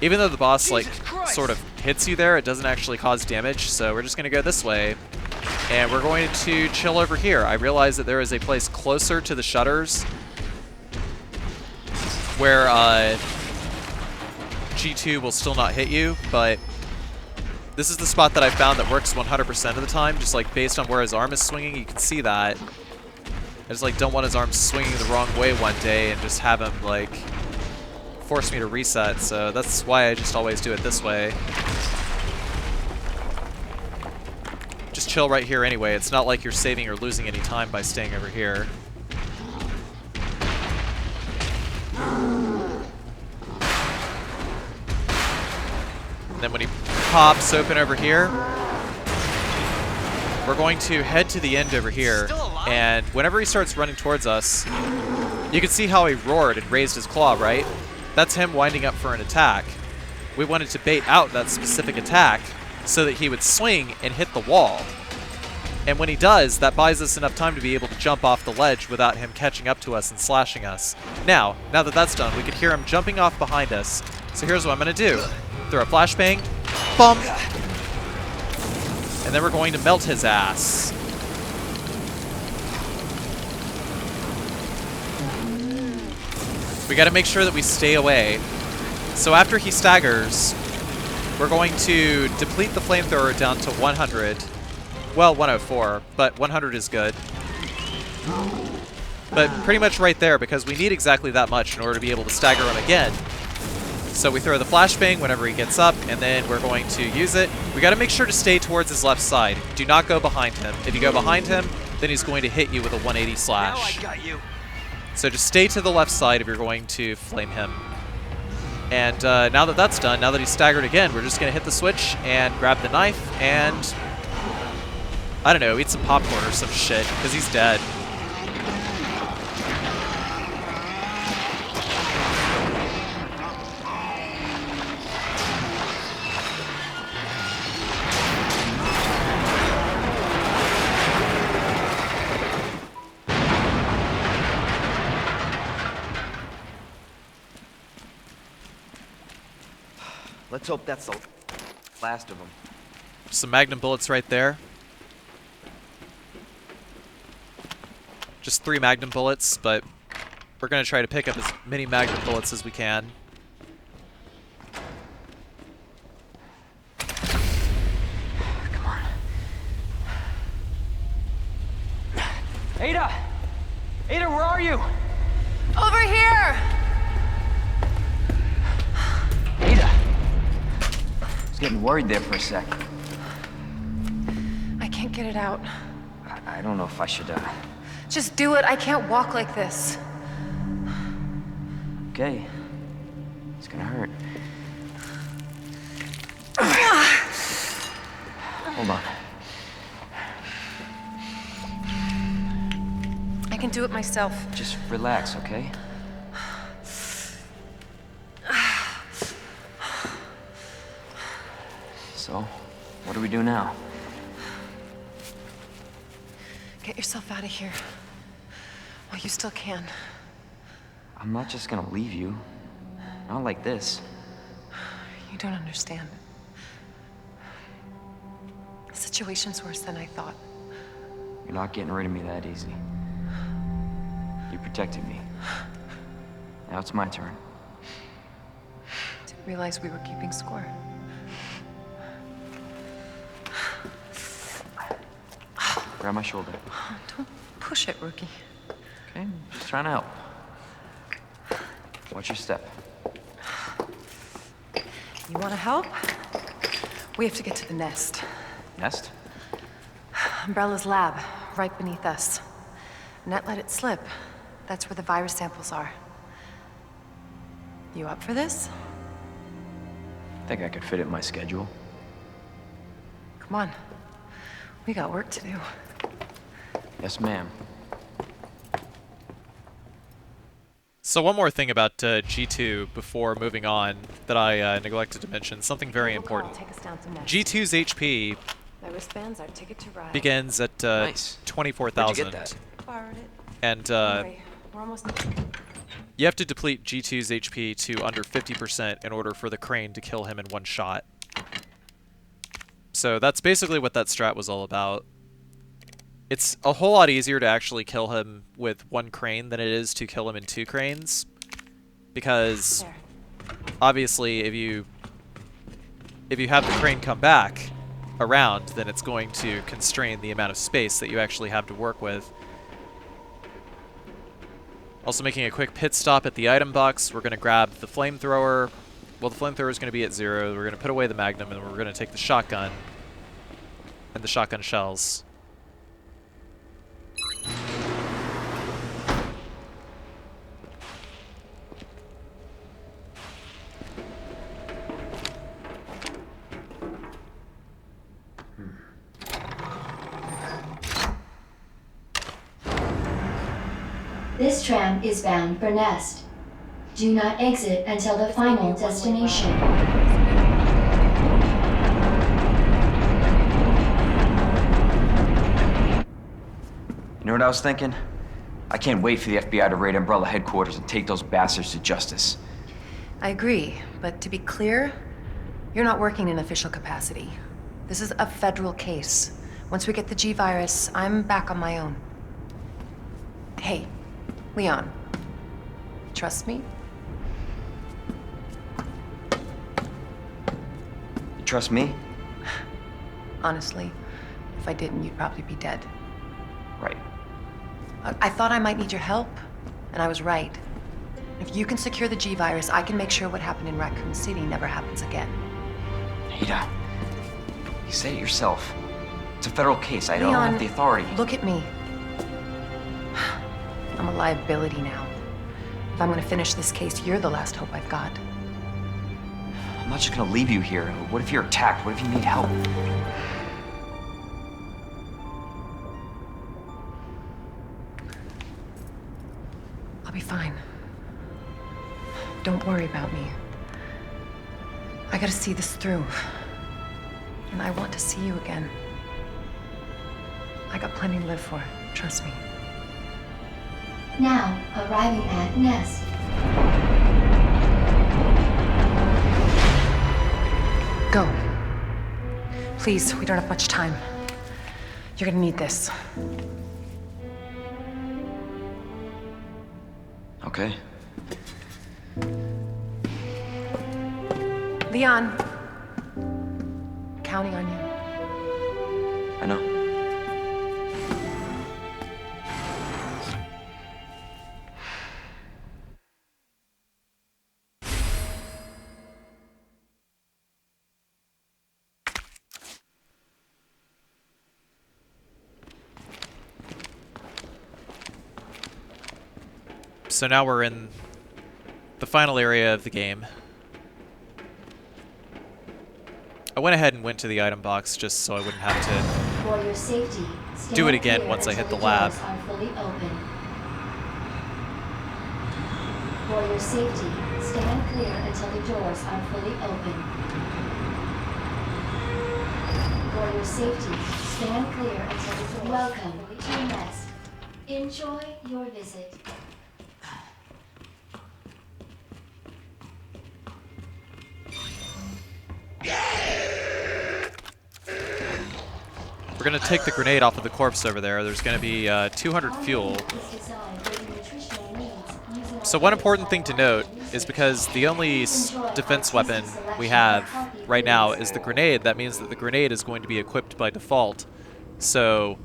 Even though the boss, like, sort of hits you there, it doesn't actually cause damage, so we're just going to go this way. And we're going to chill over here. I realize that there is a place closer to the shutters where G2 will still not hit you, but this is the spot that I found that works 100% of the time, just like based on where his arm is swinging. You can see that. I just like don't want his arm swinging the wrong way one day and just have him like force me to reset, so that's why I just always do it this way. Just chill right here anyway. It's not like you're saving or losing any time by staying over here. And then when he pops open over here, we're going to head to the end over here, and whenever he starts running towards us, you can see how he roared and raised his claw, right? That's him winding up for an attack. We wanted to bait out that specific attack so that he would swing and hit the wall. And when he does, that buys us enough time to be able to jump off the ledge without him catching up to us and slashing us. Now that that's done, we could hear him jumping off behind us. So here's what I'm going to do. Throw a flashbang. Bump. And then we're going to melt his ass. We gotta make sure that we stay away. So after he staggers, we're going to deplete the flamethrower down to 100. Well, 104, but 100 is good. But pretty much right there, because we need exactly that much in order to be able to stagger him again. So we throw the flashbang whenever he gets up, and then we're going to use it. We gotta make sure to stay towards his left side. Do not go behind him. If you go behind him, then he's going to hit you with a 180 slash. Now I got you. So just stay to the left side if you're going to flame him. And now that that's done, now that he's staggered again, we're just going to hit the switch and grab the knife and, I don't know, eat some popcorn or some shit, because he's dead. Let's hope that's the last of them. Some magnum bullets right there. Just 3 magnum bullets, but we're going to try to pick up as many magnum bullets as we can. Come on. Ada! Ada, where are you? Over here! Ada! I was getting worried there for a sec. I can't get it out. I don't know if I should, Just do it. I can't walk like this. Okay. It's gonna hurt. Hold on. I can do it myself. Just relax, okay? So, what do we do now? Get yourself out of here. While you still can. I'm not just gonna leave you. Not like this. You don't understand. The situation's worse than I thought. You're not getting rid of me that easy. You protected me. Now it's my turn. Didn't realize we were keeping score. Grab my shoulder. Don't push it, rookie. Okay, just trying to help. Watch your step. You want to help? We have to get to the nest. Nest? Umbrella's lab, right beneath us. Net let it slip. That's where the virus samples are. You up for this? Think I could fit it in my schedule. Come on. We got work to do. Yes, ma'am. So one more thing about G2 before moving on that I neglected to mention, something very important. Take us down to Nest. G2's HP My wristband's our ticket to ride. begins at Nice. 24,000. Where'd you get that? Borrowed it. And Don't worry, we're almost. you have to deplete G2's HP to under 50% in order for the crane to kill him in one shot. So that's basically what that strat was all about. It's a whole lot easier to actually kill him with one crane than it is to kill him in 2 cranes. Because There. obviously if you have the crane come back around, then it's going to constrain the amount of space that you actually have to work with. Also making a quick pit stop at the item box, we're going to grab the flamethrower. Well, the flamethrower is going to be at 0. We're going to put away the magnum, and we're going to take the shotgun and the shotgun shells. This tram is bound for Nest. Do not exit until the final destination. You know what I was thinking? I can't wait for the FBI to raid Umbrella headquarters and take those bastards to justice. I agree, but to be clear, you're not working in official capacity. This is a federal case. Once we get the G-Virus, I'm back on my own. Hey, Leon. Trust me? You trust me? Honestly, if I didn't, you'd probably be dead. Right. I thought I might need your help, and I was right. If you can secure the G-Virus, I can make sure what happened in Raccoon City never happens again. Ada, you said it yourself. It's a federal case. I don't Leon, have the authority. Look at me. I'm a liability now. If I'm gonna finish this case, you're the last hope I've got. I'm not just gonna leave you here. What if you're attacked? What if you need help? I'll be fine. Don't worry about me. I gotta see this through. And I want to see you again. I got plenty to live for, trust me. Now, arriving at Nest. Go. Please, we don't have much time. You're gonna need this. Okay. Leon. Counting on you. I know. So now we're in the final area of the game. I went ahead and went to the item box just so I wouldn't have to For your safety, do it again once I hit the lab. Are fully open. For your safety, stand clear until the doors are fully open. For your safety, stand clear until the doors. Welcome to Nest. Enjoy your visit. We're going to take the grenade off of the corpse over there. There's going to be 200 fuel. So one important thing to note is because the only defense weapon we have right now is the grenade, that means that the grenade is going to be equipped by default. So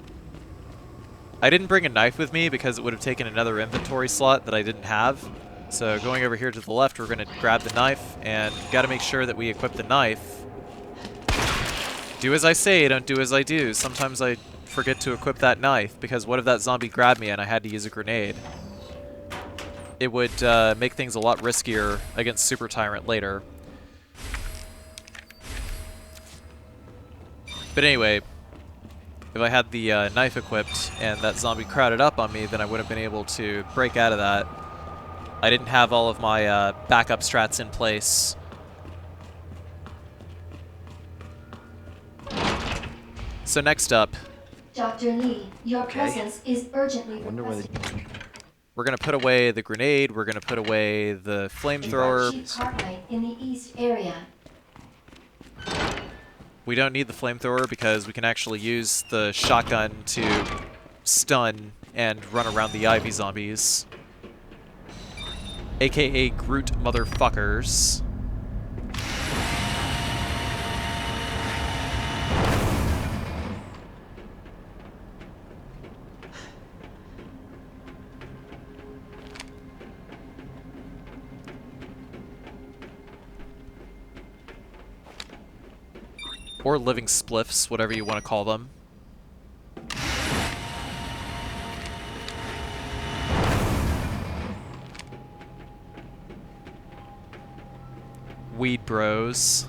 I didn't bring a knife with me because it would have taken another inventory slot that I didn't have. So going over here to the left, we're going to grab the knife, and got to make sure that we equip the knife. Do as I say, don't do as I do. Sometimes I forget to equip that knife, because what if that zombie grabbed me and I had to use a grenade? It would make things a lot riskier against Super Tyrant later. But anyway, if I had the knife equipped and that zombie crowded up on me, then I would have been able to break out of that. I didn't have all of my backup strats in place. So next up, Dr. Lee, your presence is urgently requested. We're going to put away the grenade, we're going to put away the flamethrower. Chief Cartwright in the east area. We don't need the flamethrower because we can actually use the shotgun to stun and run around the Ivy zombies. AKA Groot motherfuckers. Or living spliffs, whatever you want to call them. Weed bros.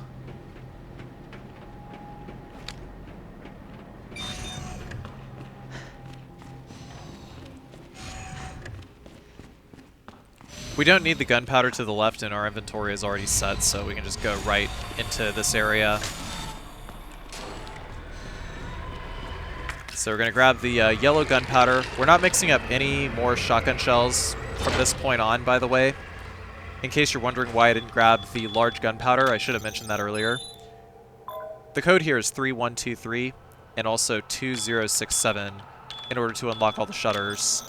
We don't need the gunpowder to the left, and our inventory is already set, so we can just go right into this area. So we're going to grab the yellow gunpowder. We're not mixing up any more shotgun shells from this point on, by the way. In case you're wondering why I didn't grab the large gunpowder, I should have mentioned that earlier. The code here is 3123 and also 2067 in order to unlock all the shutters.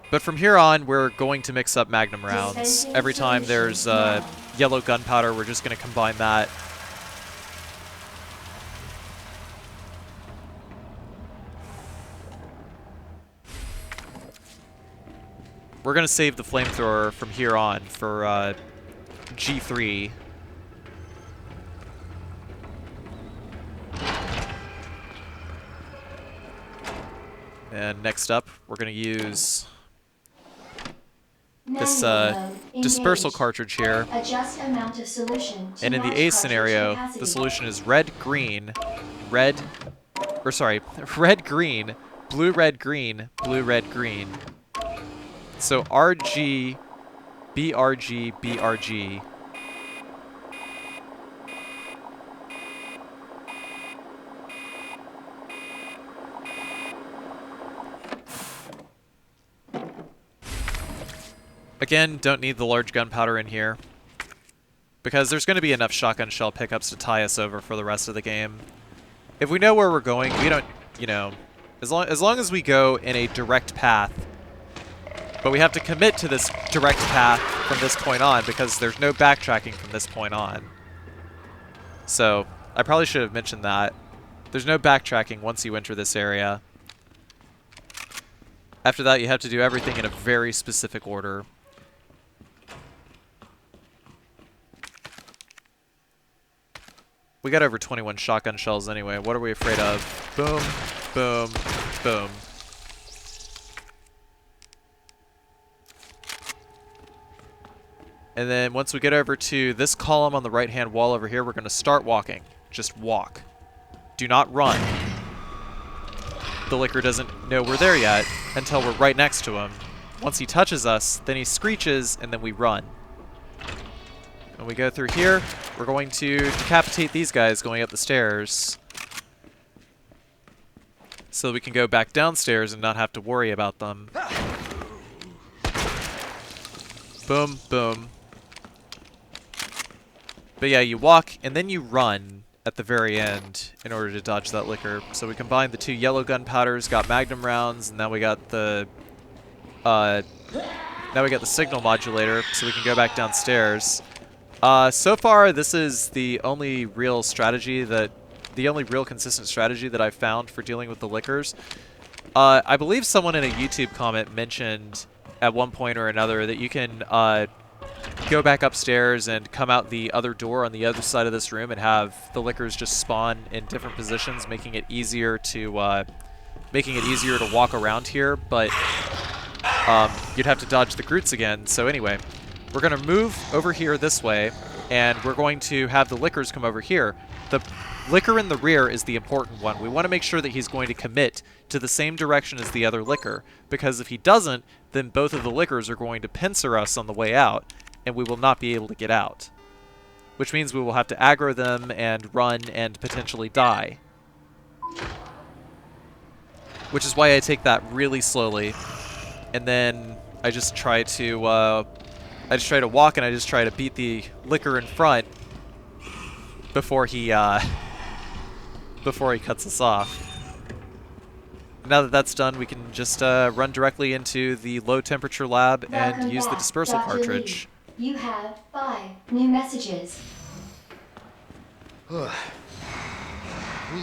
But from here on, we're going to mix up Magnum rounds. Every time there's yellow gunpowder, we're just going to combine that. We're going to save the flamethrower from here on for G3. And next up, we're going to use this dispersal cartridge here. Adjust amount of solution to And in the match A cartridge scenario, capacity. the solution is red, green, red, red, green, blue, red, green, blue, red, green. So RG, BRG, BRG. Again, don't need the large gunpowder in here, because there's going to be enough shotgun shell pickups to tie us over for the rest of the game. If we know where we're going, we don't, you know, as long as we go in a direct path, but we have to commit to this direct path from this point on, because there's no backtracking from this point on. So, I probably should have mentioned that. There's no backtracking once you enter this area. After that, you have to do everything in a very specific order. We got over 21 shotgun shells anyway. What are we afraid of? Boom, boom, boom. And then once we get over to this column on the right-hand wall over here, we're going to start walking. Just walk. Do not run. The licker doesn't know we're there yet until we're right next to him. Once he touches us, then he screeches, and then we run. When we go through here, we're going to decapitate these guys going up the stairs, so we can go back downstairs and not have to worry about them. Boom, boom. But yeah, you walk, and then you run at the very end in order to dodge that licker. So we combined the two yellow gunpowders, got magnum rounds, and now we got the signal modulator, so we can go back downstairs. So far, this is the only real consistent strategy that I've found for dealing with the lickers. I believe someone in a YouTube comment mentioned at one point or another that you can go back upstairs and come out the other door on the other side of this room and have the lickers just spawn in different positions, making it easier to walk around here. But you'd have to dodge the Groots again. So anyway, we're going to move over here this way, and we're going to have the lickers come over here. The licker in the rear is the important one. We want to make sure that he's going to commit to the same direction as the other licker, because if he doesn't, then both of the lickers are going to pincer us on the way out, and we will not be able to get out. Which means we will have to aggro them and run and potentially die. Which is why I take that really slowly, and then I just try to walk, and I just try to beat the licker in front before he cuts us off. Now that that's done, we can just run directly into the low temperature lab and use the dispersal cartridge. You have 5 new messages. Who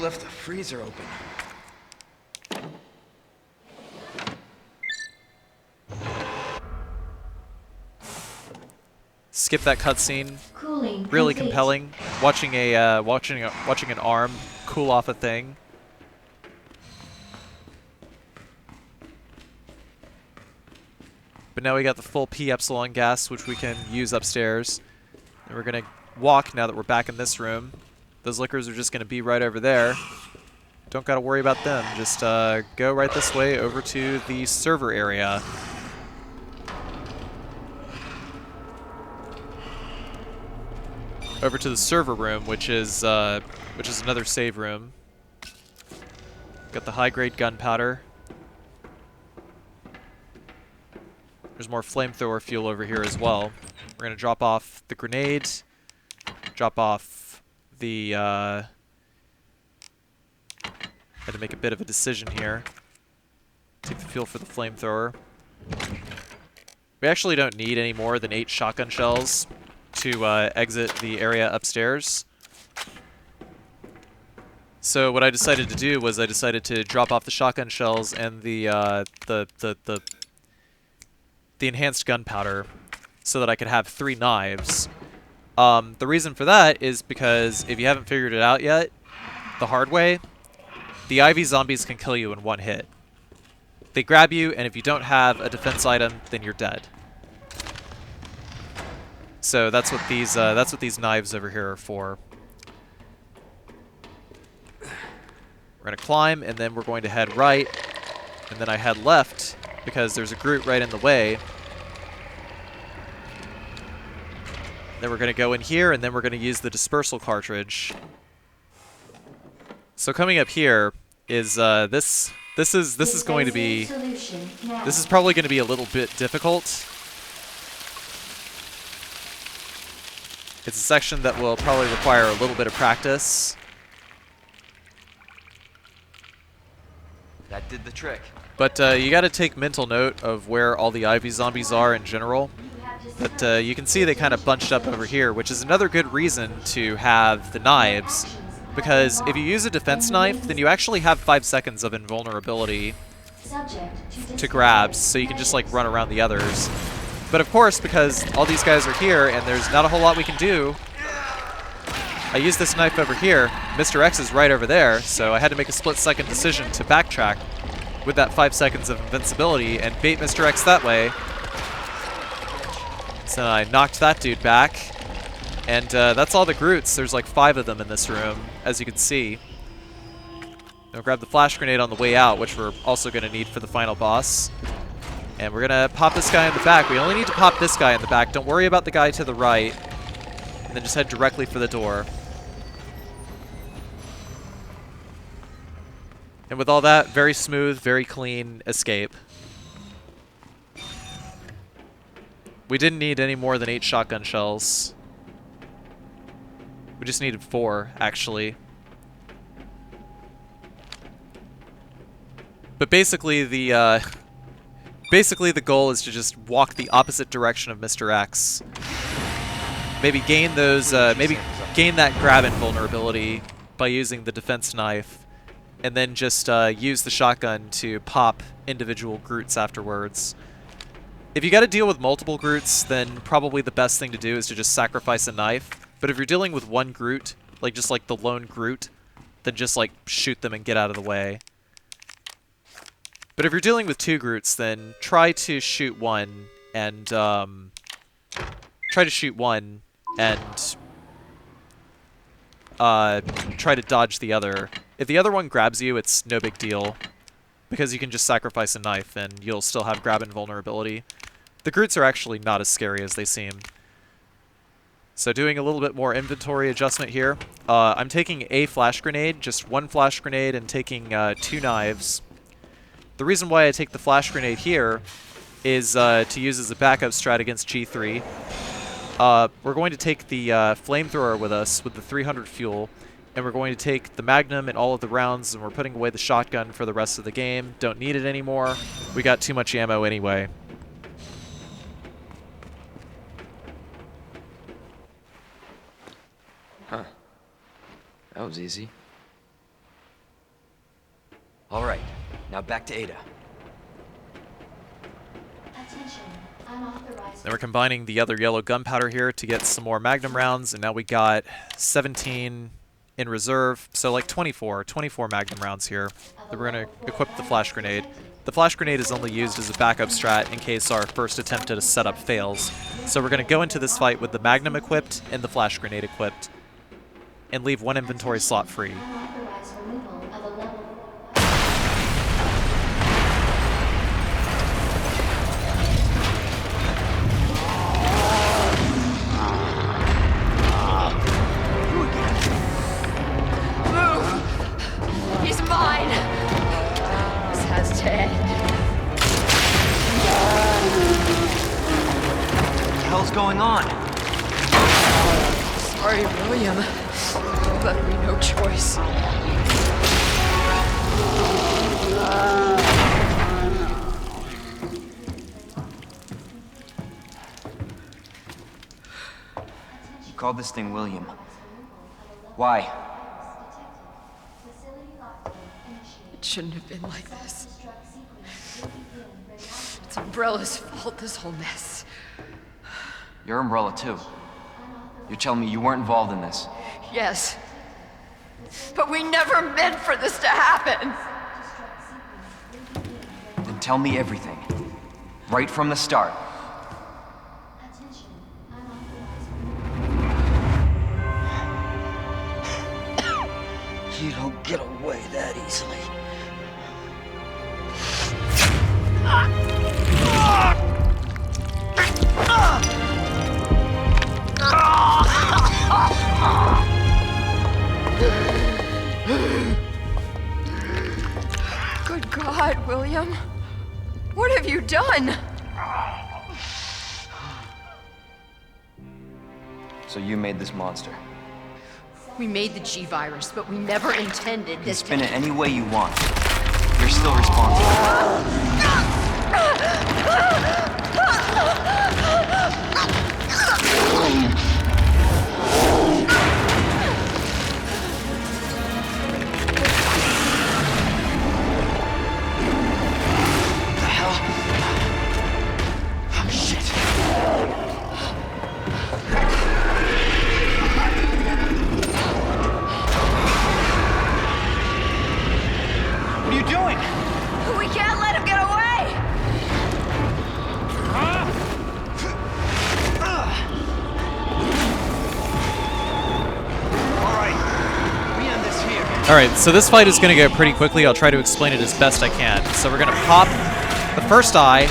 left the freezer open? Skip that cutscene. Cooling Really complete. compelling. Watching an arm cool off a thing. But now we got the full P epsilon gas, which we can use upstairs. And we're gonna walk now that we're back in this room. Those lickers are just gonna be right over there. Don't gotta worry about them. Just go right this way over to the server area. Over to the server room, which is another save room. Got the high-grade gunpowder. There's more flamethrower fuel over here as well. We're going to drop off the grenade, drop off the... had to make a bit of a decision here. Take the fuel for the flamethrower. We actually don't need any more than 8 shotgun shells to exit the area upstairs. So what I decided to do was I decided to drop off the shotgun shells and the enhanced gunpowder so that I could have 3 knives. The reason for that is because if you haven't figured it out yet, the hard way, the Ivy zombies can kill you in 1 hit. They grab you, and if you don't have a defense item, then you're dead. So that's what these knives over here are for. We're going to climb, and then we're going to head right, and then I head left, because there's a Groot right in the way. Then we're going to go in here, and then we're going to use the dispersal cartridge. So coming up here is this is going to be... This is probably going to be a little bit difficult. It's a section that will probably require a little bit of practice. That did the trick. But you got to take mental note of where all the Ivy zombies are in general. But you can see they kind of bunched up over here, which is another good reason to have the knives. Because if you use a defense knife, then you actually have 5 seconds of invulnerability to grabs, so you can just like run around the others. But of course, because all these guys are here and there's not a whole lot we can do, I use this knife over here. Mr. X is right over there, so I had to make a split-second decision to backtrack with that 5 seconds of invincibility and bait Mr. X that way. So I knocked that dude back. And that's all the Groots. There's like 5 of them in this room, as you can see. Now grab the flash grenade on the way out, which we're also going to need for the final boss. And we're going to pop this guy in the back. We only need to pop this guy in the back. Don't worry about the guy to the right. And then just head directly for the door. And with all that, very smooth, very clean escape. We didn't need any more than 8 shotgun shells. We just needed 4, actually. But basically the goal is to just walk the opposite direction of Mr. X. Maybe gain those, maybe gain that grab invulnerability by using the defense knife, and then just use the shotgun to pop individual Groots afterwards. If you got to deal with multiple Groots, then probably the best thing to do is to just sacrifice a knife. But if you're dealing with one Groot, like just like the lone Groot, then just like shoot them and get out of the way. But if you're dealing with 2 Groots, then try to shoot one and try to dodge the other. If the other one grabs you, it's no big deal, because you can just sacrifice a knife and you'll still have grab invulnerability. The Groots are actually not as scary as they seem. So doing a little bit more inventory adjustment here. I'm taking a flash grenade, just 1 flash grenade, and taking 2 knives. The reason why I take the flash grenade here is to use as a backup strat against G3. We're going to take the flamethrower with us with the 300 fuel, and we're going to take the Magnum and all of the rounds, and we're putting away the shotgun for the rest of the game. Don't need it anymore. We got too much ammo anyway. Huh. That was easy. All right, now back to Ada. Attention, unauthorized. Then we're combining the other yellow gunpowder here to get some more Magnum rounds, and now we got 17 in reserve, so like 24 Magnum rounds here. Then we're going to equip the flash grenade. The flash grenade is only used as a backup strat in case our first attempt at a setup fails. So we're going to go into this fight with the Magnum equipped and the flash grenade equipped, and leave 1 inventory slot free. Unauthorized removal of a level. He's mine! This has to end. giving me no choice. You called this thing William. Why? It shouldn't have been like this. It's Umbrella's fault, this whole mess. You're Umbrella too. You're telling me you weren't involved in this? Yes. But we never meant for this to happen. Then tell me everything. Right from the start. You don't get away that easily. Good God, William. What have you done? So you made this monster. We made the G-Virus, but we never intended You can this spin it any way you want. You're still responsible. What are you doing? We can't let him get away! Alright, so this fight is going to go pretty quickly. I'll try to explain it as best I can. So we're going to pop the first eye,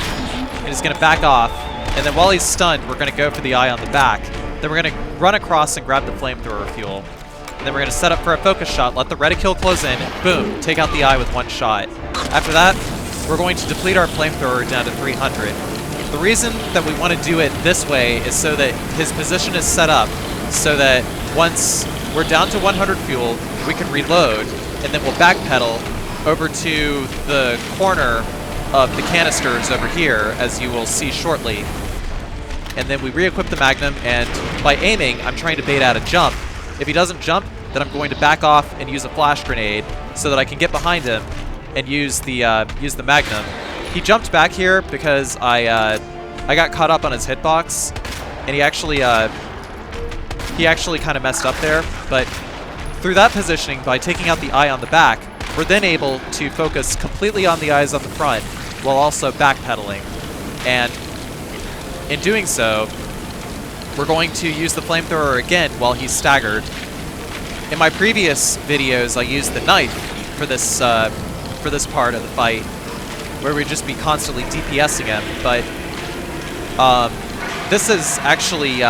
and he's going to back off. And then while he's stunned, we're going to go for the eye on the back. Then we're going to run across and grab the flamethrower fuel. And then we're going to set up for a focus shot, let the reticule close in, boom, take out the eye with one shot. After that, we're going to deplete our flamethrower down to 300. The reason that we want to do it this way is so that his position is set up so that once we're down to 100 fuel, we can reload, and then we'll backpedal over to the corner of the canisters over here, as you will see shortly. And then we re-equip the Magnum, and by aiming, I'm trying to bait out a jump. If he doesn't jump, then I'm going to back off and use a flash grenade so that I can get behind him and use the Magnum. He jumped back here because I got caught up on his hitbox, and he actually kind of messed up there. But through that positioning, by taking out the eye on the back, we're then able to focus completely on the eyes on the front while also backpedaling. And in doing so, we're going to use the flamethrower again while he's staggered. In my previous videos, I used the knife for this part of the fight, where we'd just be constantly DPSing him. But this is actually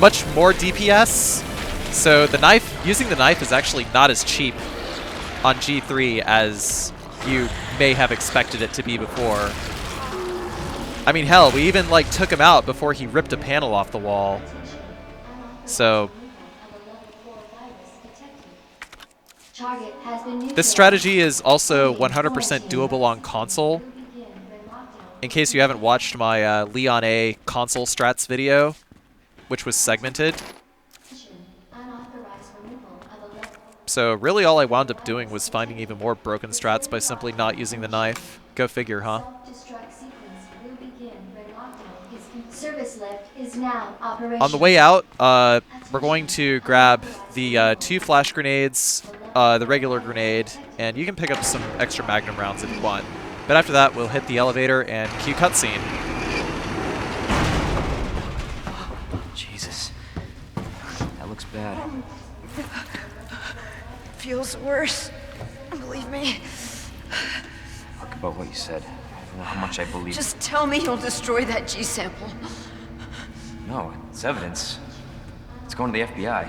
much more DPS. So the knife, using the knife is actually not as cheap on G3 as you may have expected it to be before. I mean, hell, we even like took him out before he ripped a panel off the wall. So this strategy is also 100% doable on console. In case you haven't watched my Leon A console strats video, which was segmented. So really all I wound up doing was finding even more broken strats by simply not using the knife. Go figure, huh? On the way out, we're going to grab the 2 flash grenades, the regular grenade, and you can pick up some extra Magnum rounds if you want. But after that, we'll hit the elevator and cue cutscene. Jesus. That looks bad. Feels worse. Believe me. Talk about what you said. I don't know how much I believe. Just tell me you'll destroy that G sample. No, it's evidence. It's going to the FBI.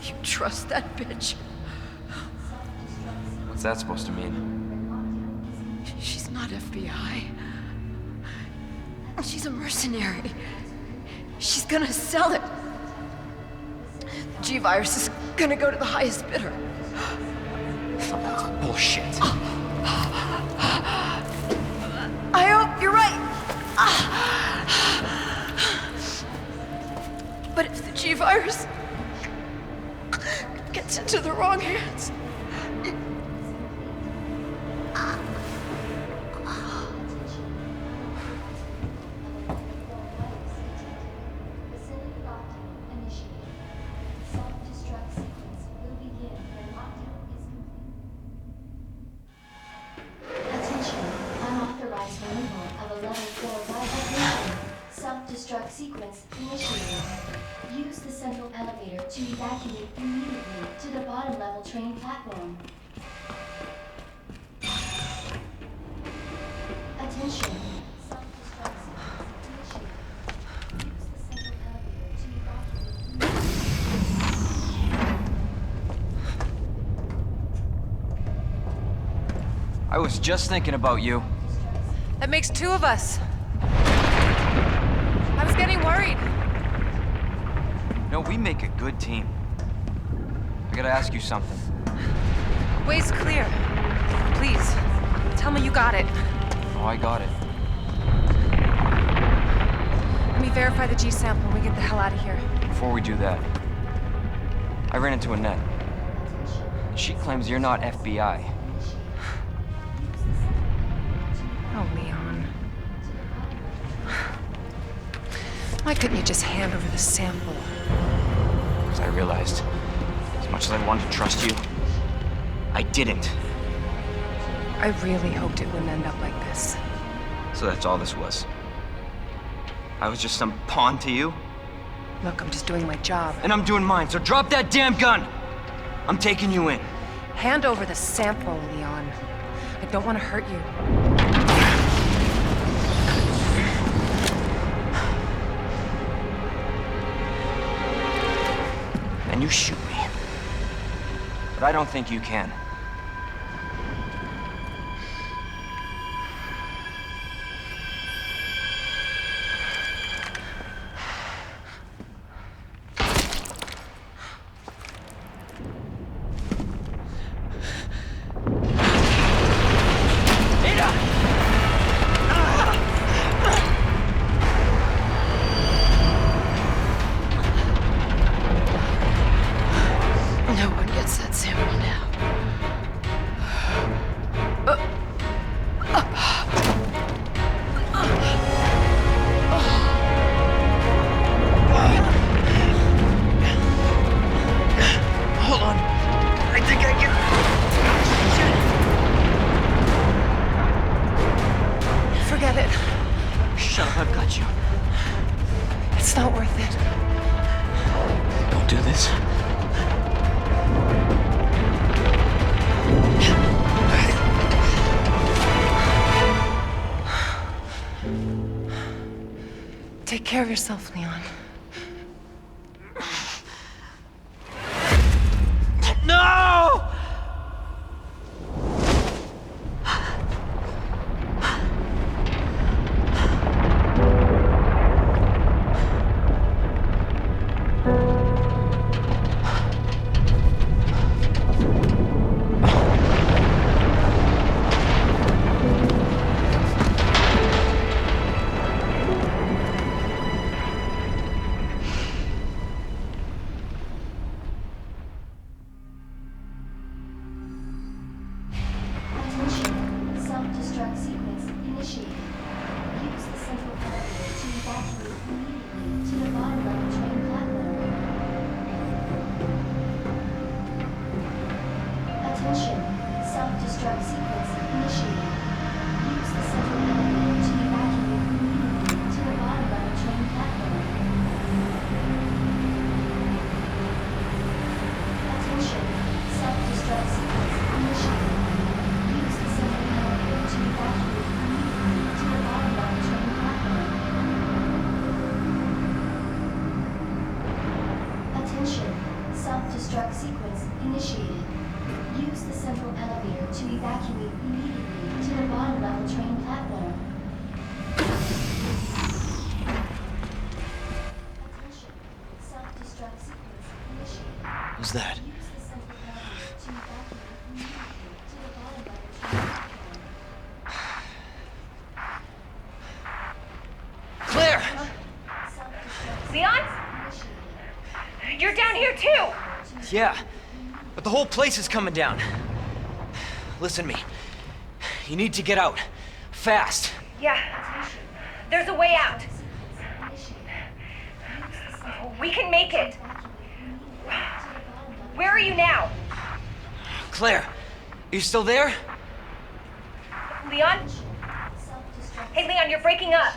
You trust that bitch? What's that supposed to mean? She's not FBI. She's a mercenary. She's gonna sell it. G-Virus is gonna go to the highest bidder. Bullshit. I hope you're right. But if the G-Virus gets into the wrong hands... Self-destruct sequence initiated. Use the central elevator to evacuate immediately to the bottom level train platform. Attention. Self-destruct sequence initiated. Use the central elevator to evacuate. I was just thinking about you. That makes two of us. I was getting worried. No, we make a good team. I gotta ask you something. Way's clear. Please, tell me you got it. Oh, I got it. Let me verify the G sample and we get the hell out of here. Before we do that, I ran into Annette. She claims you're not FBI. Oh, Leon. Why couldn't you just hand over the sample? Because I realized, as much as I wanted to trust you, I didn't. I really hoped it wouldn't end up like this. So that's all this was. I was just some pawn to you? Look, I'm just doing my job. And I'm doing mine, so drop that damn gun! I'm taking you in. Hand over the sample, Leon. I don't want to hurt you. And you shoot me. But I don't think you can. No one gets that sample now. Hold on. I think I can... Forget it. Shut up, I've got you. It's not worth it. Don't do this. Take care of yourself, Leon. No! Attention. Self-destruct sequence initiated. Use the central elevator to evacuate immediately to the bottom level train platform. Attention. Self-destruct sequence initiated. Use the central elevator to evacuate immediately to the bottom level train platform. Attention. Self-destruct sequence initiated. Use the central elevator to evacuate immediately to the bottom level train platform. Attention. Self-destruct sequence initiated. Use the central elevator to evacuate immediately to the bottom level train platform. Attention. Self-destruct sequence initiated. Who's that? Claire! Leon? You're down here too! Yeah, but the whole place is coming down. Listen to me. You need to get out. Fast. Yeah. There's a way out. We can make it. Where are you now? Claire, are you still there? Leon? Hey, Leon, you're breaking up.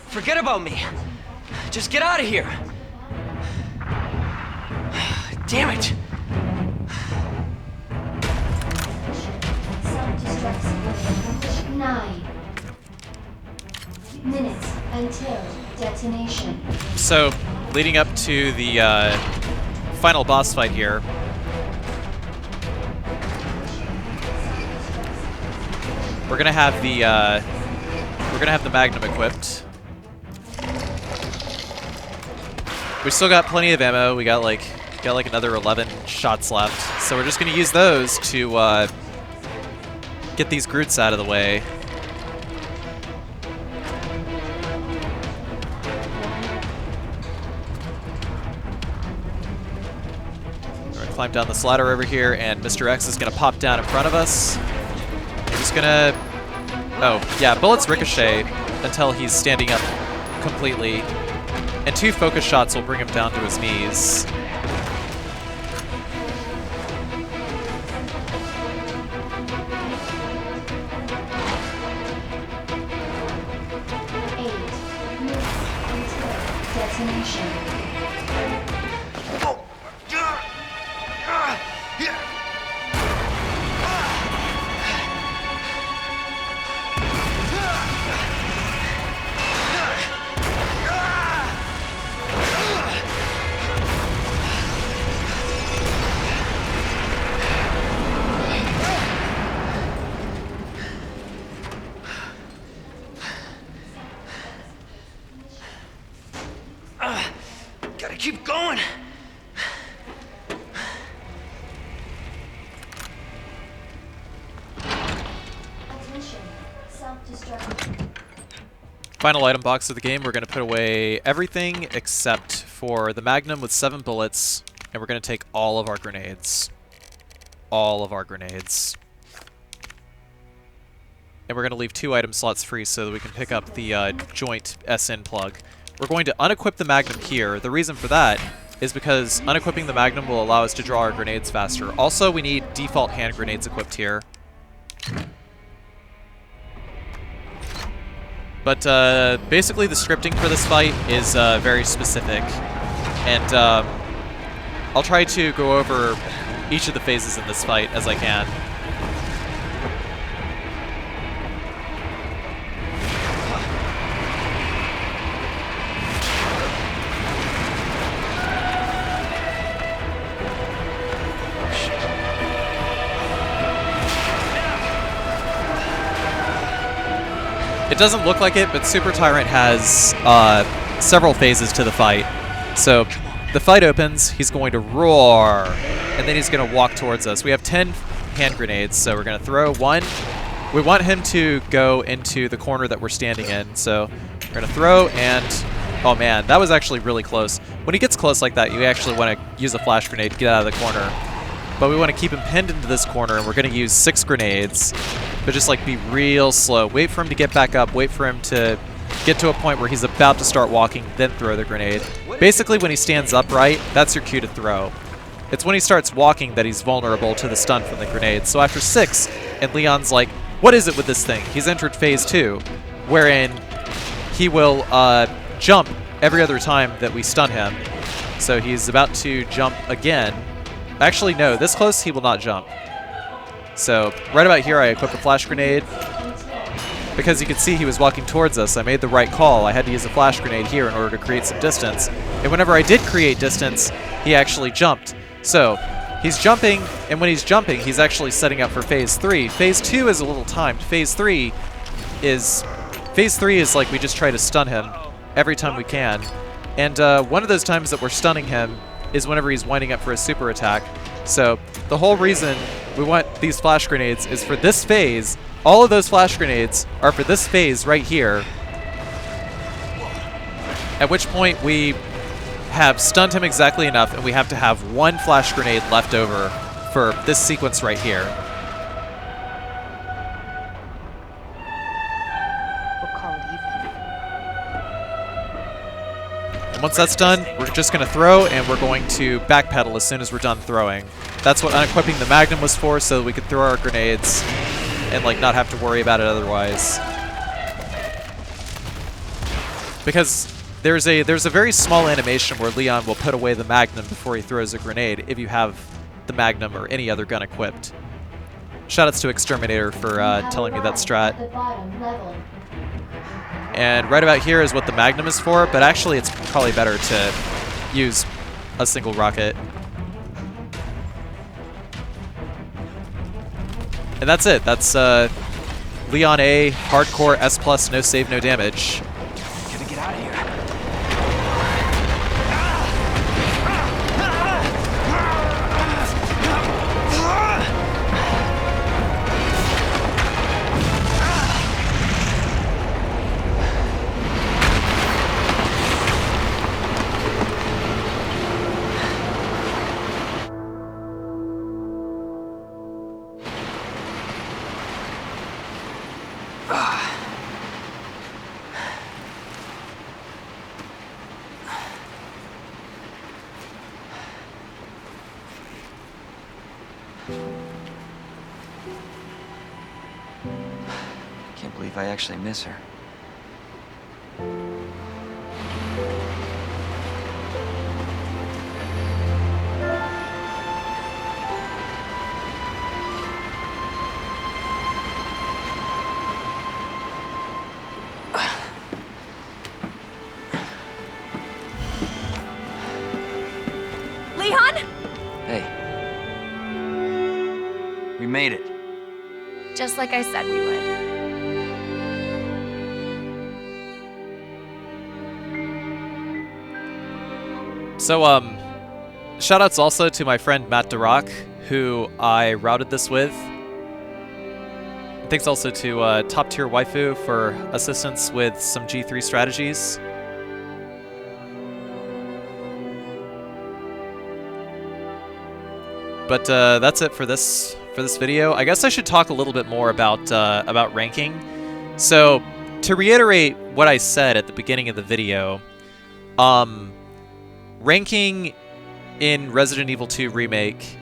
Forget about me. Just get out of here. Damn it. Self-destruct 9 minutes until detonation. So, leading up to the final boss fight here, we're gonna have the Magnum equipped. We still got plenty of ammo. We got like another 11 shots left. So we're just gonna use those to get these Groots out of the way. We're gonna climb down this ladder over here, and Mr. X is gonna pop down in front of us. We're just gonna... Oh, yeah, bullets ricochet until he's standing up completely. And 2 focus shots will bring him down to his knees. Gotta keep going. Attention. Self-destruct. Final item box of the game, we're going to put away everything except for the Magnum with 7 bullets, and we're going to take all of our grenades. All of our grenades. And we're going to leave 2 item slots free so that we can pick up the joint SN plug. We're going to unequip the Magnum here. The reason for that is because unequipping the Magnum will allow us to draw our grenades faster. Also, we need default hand grenades equipped here. But basically the scripting for this fight is very specific. And I'll try to go over each of the phases in this fight as I can. It doesn't look like it, but Super Tyrant has several phases to the fight. So the fight opens, he's going to roar, and then he's going to walk towards us. We have 10 hand grenades, so we're going to throw 1. We want him to go into the corner that we're standing in, so we're going to throw, and oh man, that was actually really close. When he gets close like that, you actually want to use a flash grenade to get out of the corner. But we want to keep him pinned into this corner, and we're going to use 6 grenades. But just like be real slow. Wait for him to get back up. Wait for him to get to a point where he's about to start walking, then throw the grenade. Basically, when he stands upright, that's your cue to throw. It's when he starts walking that he's vulnerable to the stun from the grenade. So after 6, and Leon's like, what is it with this thing? He's entered phase 2, wherein he will jump every other time that we stun him. So he's about to jump again. Actually, no, this close he will not jump. So right about here I equipped a flash grenade. Because you could see he was walking towards us, I made the right call. I had to use a flash grenade here in order to create some distance. And whenever I did create distance, he actually jumped. So he's jumping, and when he's jumping, he's actually setting up for phase 3. Phase 2 is a little timed. Phase 3 is like we just try to stun him every time we can. And one of those times that we're stunning him, is whenever he's winding up for a super attack. So the whole reason we want these flash grenades is for this phase. All of those flash grenades are for this phase right here. At which point we have stunned him exactly enough, and we have to have one flash grenade left over for this sequence right here. We'll call it even. And once that's done, we're just going to throw, and we're going to backpedal as soon as we're done throwing. That's what unequipping the Magnum was for, so that we could throw our grenades and like not have to worry about it otherwise. Because there's a very small animation where Leon will put away the Magnum before he throws a grenade if you have the Magnum or any other gun equipped. Shoutouts to Exterminator for telling me that strat. And right about here is what the Magnum is for, but actually it's probably better to use a single rocket. And that's it. That's Leon A, hardcore S+, no save, no damage. Gotta get out of here. Can't believe I actually miss her. Leon? Hey. We made it. Just like I said we would. So, shoutouts also to my friend Matt Durock, who I routed this with. Thanks also to Top Tier Waifu for assistance with some G3 strategies. But that's it for this video. I guess I should talk a little bit more about ranking. So, to reiterate what I said at the beginning of the video, ranking in Resident Evil 2 Remake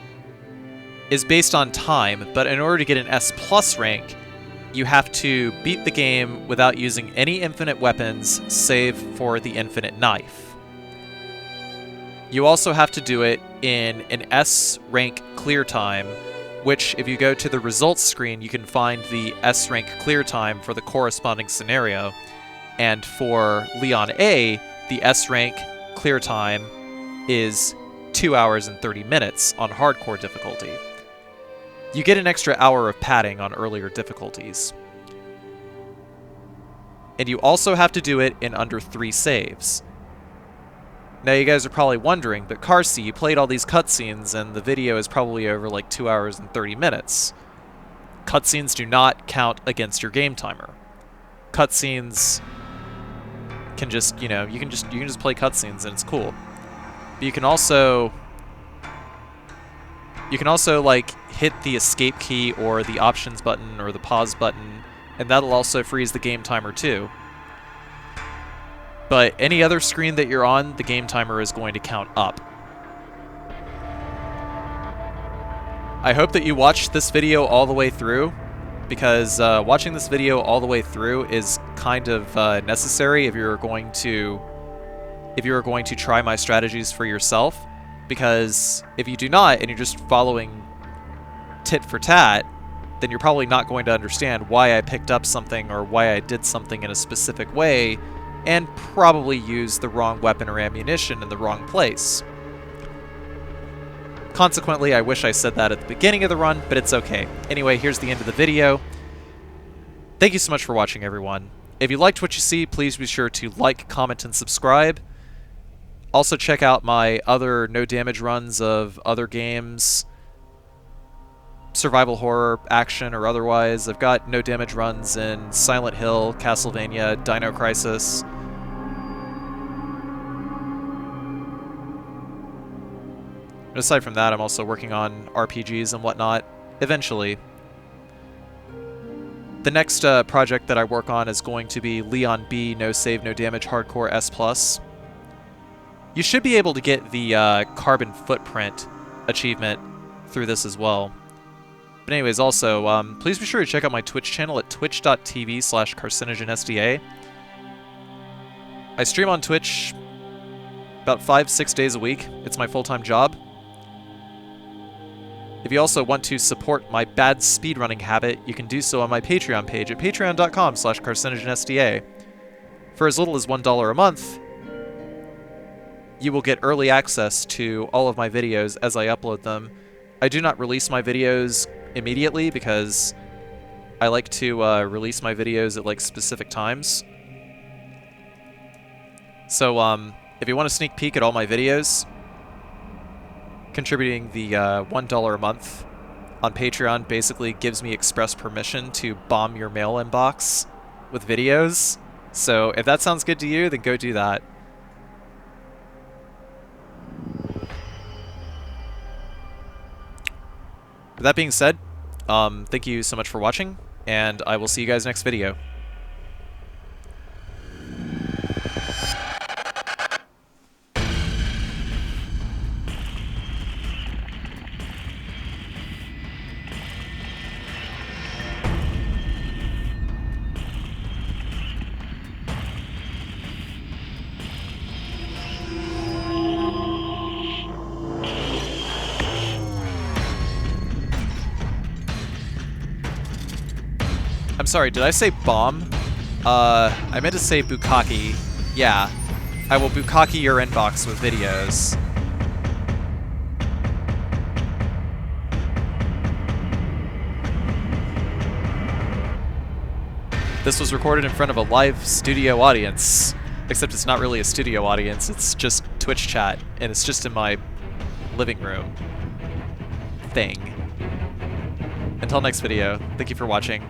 is based on time, but in order to get an S+ rank, you have to beat the game without using any infinite weapons save for the infinite knife. You also have to do it in an S rank clear time, which if you go to the results screen, you can find the S rank clear time for the corresponding scenario. And for Leon A, the S rank clear time is 2 hours and 30 minutes on hardcore difficulty. You get an extra hour of padding on earlier difficulties. And you also have to do it in under 3 saves. Now you guys are probably wondering, but Carcy, you played all these cutscenes and the video is probably over like 2 hours and 30 minutes. Cutscenes do not count against your game timer. Cutscenes can just, you know, you can just play cutscenes and it's cool. But you can also like hit the escape key or the options button or the pause button, and that'll also freeze the game timer too. But any other screen that you're on, the game timer is going to count up. I hope that you watched this video all the way through, because watching this video all the way through is kind of necessary if you're going to try my strategies for yourself. Because if you do not, and you're just following tit for tat, then you're probably not going to understand why I picked up something or why I did something in a specific way, and probably use the wrong weapon or ammunition in the wrong place. Consequently, I wish I said that at the beginning of the run, but it's okay. Anyway, here's the end of the video. Thank you so much for watching, everyone. If you liked what you see, please be sure to like, comment, and subscribe. Also check out my other no damage runs of other games, survival horror, action, or otherwise. I've got no damage runs in Silent Hill, Castlevania, Dino Crisis. And aside from that, I'm also working on RPGs and whatnot, eventually. The next project that I work on is going to be Leon B No Save No Damage Hardcore S+. You should be able to get the Carbon Footprint achievement through this as well. But anyways, also, please be sure to check out my Twitch channel at twitch.tv/CarcinogenSDA. I stream on Twitch about 5-6 days a week. It's my full-time job. If you also want to support my bad speedrunning habit, you can do so on my Patreon page at patreon.com/CarcinogenSDA. For as little as $1 a month, you will get early access to all of my videos as I upload them. I do not release my videos immediately because I like to release my videos at like specific times. So if you want a sneak peek at all my videos, contributing the $1 a month on Patreon basically gives me express permission to bomb your mail inbox with videos. So if that sounds good to you, then go do that. With that being said, thank you so much for watching, and I will see you guys next video. I'm sorry, did I say bomb? I meant to say bukkake. Yeah, I will bukkake your inbox with videos. This was recorded in front of a live studio audience. Except it's not really a studio audience, it's just Twitch chat, and it's just in my living room thing. Until next video, thank you for watching.